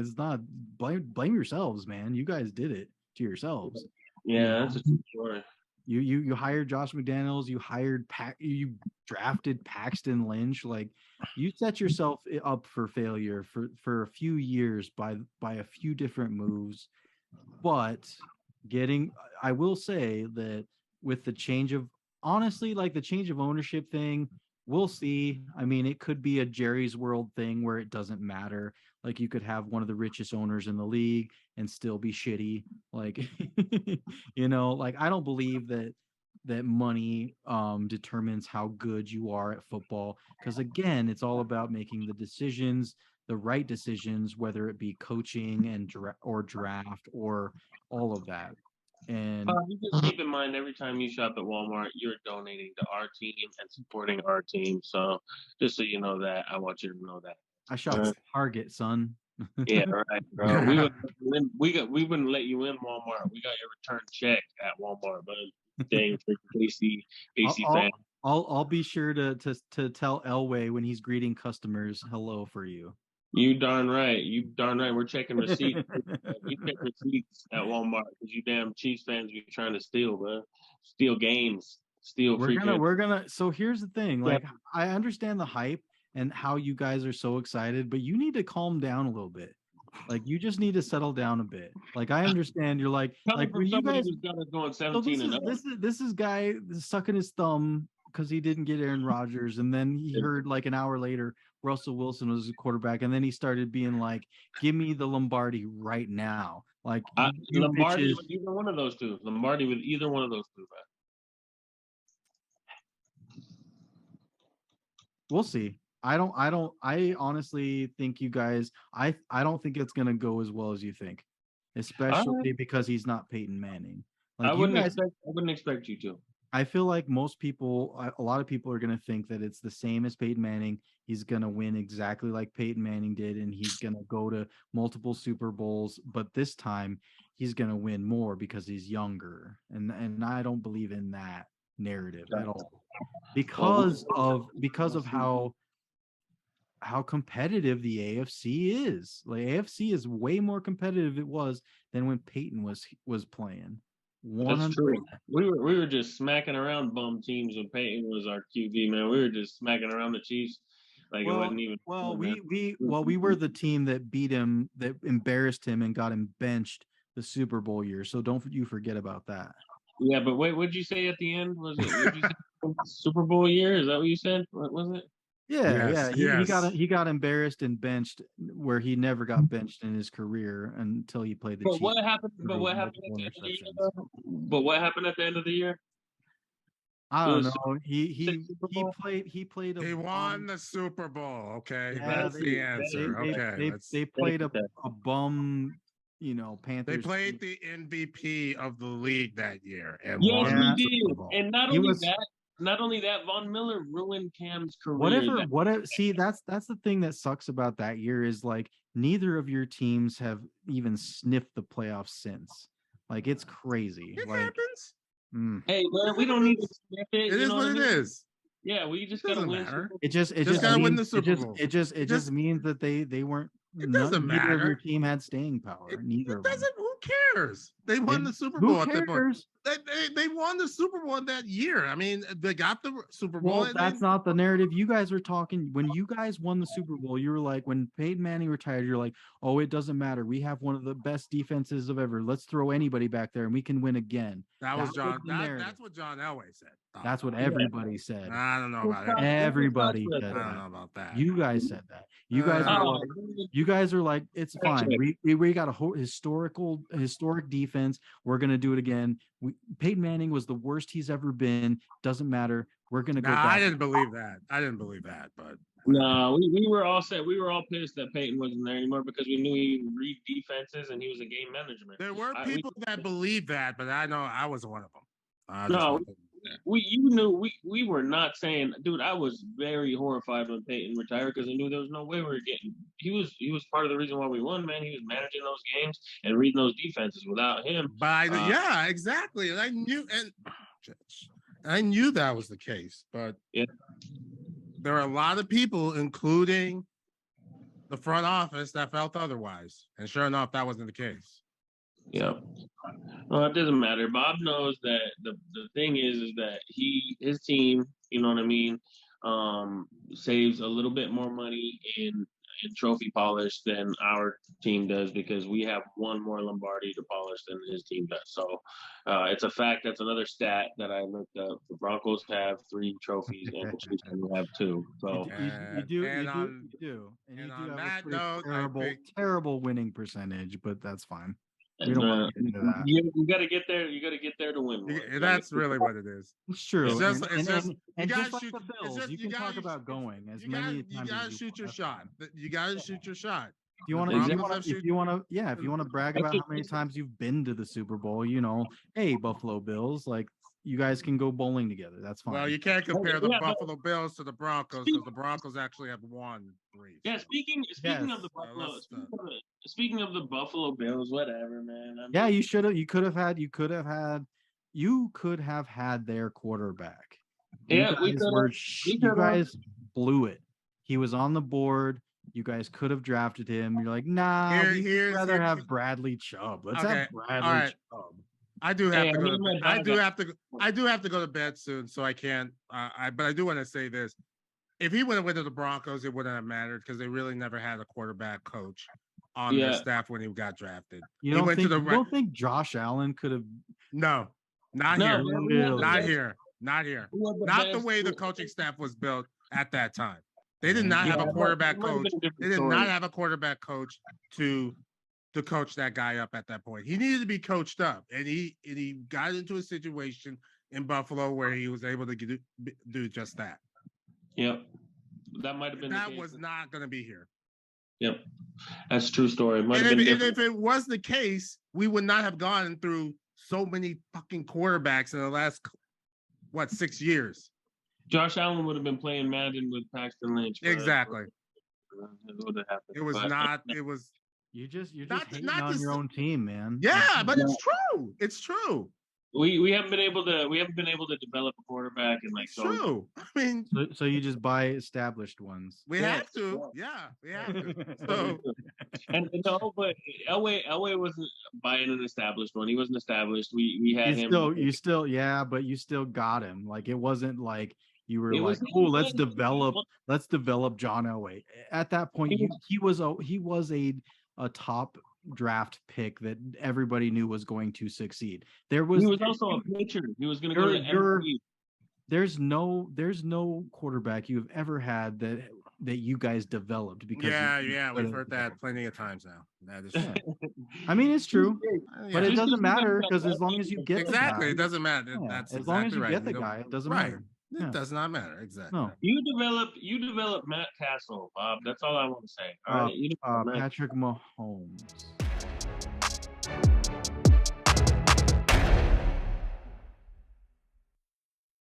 [SPEAKER 1] blame yourselves, man. You guys did it to yourselves.
[SPEAKER 3] Yeah, that's a true story.
[SPEAKER 1] You hired Josh McDaniels. You drafted Paxton Lynch. Like, you set yourself up for failure for a few years by a few different moves. But I will say that with the change of ownership thing, we'll see. I mean, it could be a Jerry's World thing where it doesn't matter. Like, you could have one of the richest owners in the league and still be shitty. Like, I don't believe that money determines how good you are at football. Because again, it's all about making the right decisions, whether it be coaching and draft or all of that. And
[SPEAKER 3] you just keep in mind, every time you shop at Walmart, you're donating to our team and supporting our team. So just so you know that, I want you to know that.
[SPEAKER 1] I shop at Target, son.
[SPEAKER 3] Yeah, right, bro. We wouldn't let you in Walmart. We got your return check at Walmart, but dang, Casey fan.
[SPEAKER 1] I'll be sure to tell Elway when he's greeting customers, hello for you.
[SPEAKER 3] You darn right. We're checking receipts. We check receipts at Walmart because you damn Chiefs fans be trying to steal, man. Steal games.
[SPEAKER 1] We're gonna. So here's the thing. Like, I understand the hype and how you guys are so excited, but you need to calm down a little bit. Like, you just need to settle down a bit. Like, I understand you're like when you guys
[SPEAKER 3] going 17
[SPEAKER 1] this is guy sucking his thumb because he didn't get Aaron Rodgers, and then he heard like an hour later Russell Wilson was a quarterback, and then he started being like, "Give me the Lombardi right now!" Like,
[SPEAKER 3] Lombardi with either one of those two. Lombardi with either one of those two. Man.
[SPEAKER 1] We'll see. I honestly think you guys. I don't think it's gonna go as well as you think, especially because he's not Peyton Manning. Like,
[SPEAKER 3] I wouldn't expect you to.
[SPEAKER 1] I feel like a lot of people are going to think that it's the same as Peyton Manning. He's going to win exactly like Peyton Manning did, and he's going to go to multiple Super Bowls. But this time, he's going to win more because he's younger, and I don't believe in that narrative at all because of how competitive the AFC is. Like, AFC is way more competitive it was than when Peyton was playing. 100%.
[SPEAKER 3] That's true. We were just smacking around bum teams when Peyton was our QB, man. We were just smacking around the Chiefs Like it wasn't even.
[SPEAKER 1] We were the team that beat him, that embarrassed him, and got him benched the Super Bowl year. So don't you forget about that.
[SPEAKER 3] Yeah, but wait, what'd you say at the end? Was it? What'd you say? Super Bowl year? Is that what you said? What was it?
[SPEAKER 1] Yeah.
[SPEAKER 2] Yes.
[SPEAKER 1] He got embarrassed and benched where he never got benched in his career until he played the Chiefs.
[SPEAKER 3] What happened? But what happened at the end of the year? But what happened at the end of the year?
[SPEAKER 1] I don't know. He played.
[SPEAKER 2] He won the Super Bowl. Okay,
[SPEAKER 1] Yeah,
[SPEAKER 2] that's the answer.
[SPEAKER 1] They played a bum, Panthers.
[SPEAKER 2] They played the MVP of the league that year and
[SPEAKER 3] yes,
[SPEAKER 2] won.
[SPEAKER 3] we did. And not only that, Von Miller ruined Cam's career.
[SPEAKER 1] Whatever. See, that's the thing that sucks about that year is like neither of your teams have even sniffed the playoffs since. Like it's crazy.
[SPEAKER 2] It
[SPEAKER 1] like,
[SPEAKER 2] happens.
[SPEAKER 3] Hey, man, we don't need to sniff it.
[SPEAKER 2] It is what it is.
[SPEAKER 3] Yeah, we just gotta win.
[SPEAKER 1] It just
[SPEAKER 2] gotta win the Super Bowl.
[SPEAKER 1] It just means that they weren't.
[SPEAKER 2] It doesn't matter.
[SPEAKER 1] Neither of your team had staying power. Neither
[SPEAKER 2] it doesn't. Who cares? They won the Super Bowl at that point. They won the Super Bowl that year. I mean, they got the Super Bowl.
[SPEAKER 1] Well, that's not the narrative. You guys were talking when you guys won the Super Bowl. You were like, when Peyton Manning retired, you're like, oh, it doesn't matter. We have one of the best defenses of ever. Let's throw anybody back there and we can win again.
[SPEAKER 2] That was John. That's what John Elway said.
[SPEAKER 1] That's what everybody said.
[SPEAKER 2] I don't know about it.
[SPEAKER 1] Everybody said that.
[SPEAKER 2] I don't know about that.
[SPEAKER 1] You guys said that. You guys are like, it's fine. We got a historic defense. We're gonna do it again. Peyton Manning was the worst he's ever been. Doesn't matter. We're gonna go.
[SPEAKER 2] I didn't believe that. But
[SPEAKER 3] no, we were all set. We were all pissed that Peyton wasn't there anymore because we knew he would read defenses and he was a game management.
[SPEAKER 2] There were people that believed that, but I know I was one of them.
[SPEAKER 3] We were not saying, dude. I was very horrified when Peyton retired because I knew there was no way we were getting. He was part of the reason why we won, man. He was managing those games and reading those defenses. Without him,
[SPEAKER 2] yeah, exactly. And I knew that was the case, but there are a lot of people, including the front office, that felt otherwise. And sure enough, that wasn't the case.
[SPEAKER 3] Yeah. Well, it doesn't matter. Bob knows that the thing is that his team, you know what I mean, saves a little bit more money in trophy polish than our team does because we have one more Lombardi to polish than his team does. So it's a fact. That's another stat that I looked up. The Broncos have 3 trophies and the Chiefs have 2. So
[SPEAKER 1] you do. And you do have a terrible winning percentage, but that's fine. We don't want to get into that.
[SPEAKER 3] You got to get there. You got to get there to win.
[SPEAKER 2] That's really what it is.
[SPEAKER 1] It's true.
[SPEAKER 2] It's just
[SPEAKER 1] like the Bills, you can talk about going as many times.
[SPEAKER 2] You got to shoot your shot. You got to shoot your shot.
[SPEAKER 1] If you want to brag about how many times you've been to the Super Bowl, hey, Buffalo Bills, like you guys can go bowling together. That's fine.
[SPEAKER 2] Well, you can't compare the Buffalo Bills to the Broncos because the Broncos actually have won 3.
[SPEAKER 3] Yeah, speaking of the Buffalo, speaking of the Buffalo Bills, whatever, man.
[SPEAKER 1] You could have had their quarterback. You guys blew it. He was on the board. You guys could have drafted him. You're like, nah, we'd rather have Bradley Chubb. Let's have Bradley Chubb.
[SPEAKER 2] I do have to go. I do have to go to bed soon, so I can't. But I do want to say this: if he would have went to the Broncos, it wouldn't have mattered because they really never had a quarterback coach on their staff when he got drafted.
[SPEAKER 1] You don't think Josh Allen could have?
[SPEAKER 2] No, not here. Not here. Not here. Not the way the coaching staff was built at that time. They did not have a quarterback coach. They did not have a quarterback coach to coach that guy up at that point. He needed to be coached up, and he got into a situation in Buffalo where he was able to do just that.
[SPEAKER 3] Yep, that might have been.
[SPEAKER 2] That was not going to be here.
[SPEAKER 3] Yep, that's a true story.
[SPEAKER 2] And if it was the case, we would not have gone through so many fucking quarterbacks in the last 6 years.
[SPEAKER 3] Josh Allen would have been playing Madden with Paxton Lynch.
[SPEAKER 2] Exactly.
[SPEAKER 3] It would have happened.
[SPEAKER 2] It was not. It was.
[SPEAKER 1] You're just hating on your own team, man.
[SPEAKER 2] Yeah, but it's true. It's true.
[SPEAKER 3] We haven't been able to develop a quarterback and
[SPEAKER 2] true. I mean,
[SPEAKER 1] so you just buy established ones.
[SPEAKER 2] We have to. Yeah, we have to. So
[SPEAKER 3] and no, but Elway wasn't buying an established one. He wasn't established. We had him.
[SPEAKER 1] You still got him. Like it wasn't like You were
[SPEAKER 3] It
[SPEAKER 1] like,
[SPEAKER 3] was
[SPEAKER 1] oh, let's develop John Elway. At that point, he was a top draft pick that everybody knew was going to succeed.
[SPEAKER 3] He was also a pitcher. He was going to go to the MVP.
[SPEAKER 1] There's no quarterback you've ever had that you guys developed because
[SPEAKER 2] we've heard that plenty of times now. That is true.
[SPEAKER 1] I mean, it's true, but it doesn't matter because as long as you get the guy,
[SPEAKER 2] it doesn't matter.
[SPEAKER 1] Yeah,
[SPEAKER 2] That's
[SPEAKER 1] as long as you
[SPEAKER 2] right.
[SPEAKER 1] get the guy, it doesn't matter.
[SPEAKER 2] It does not matter. Exactly.
[SPEAKER 1] No.
[SPEAKER 3] You develop Matt Castle, Bob. That's all I want to say. All right.
[SPEAKER 1] Patrick Mahomes.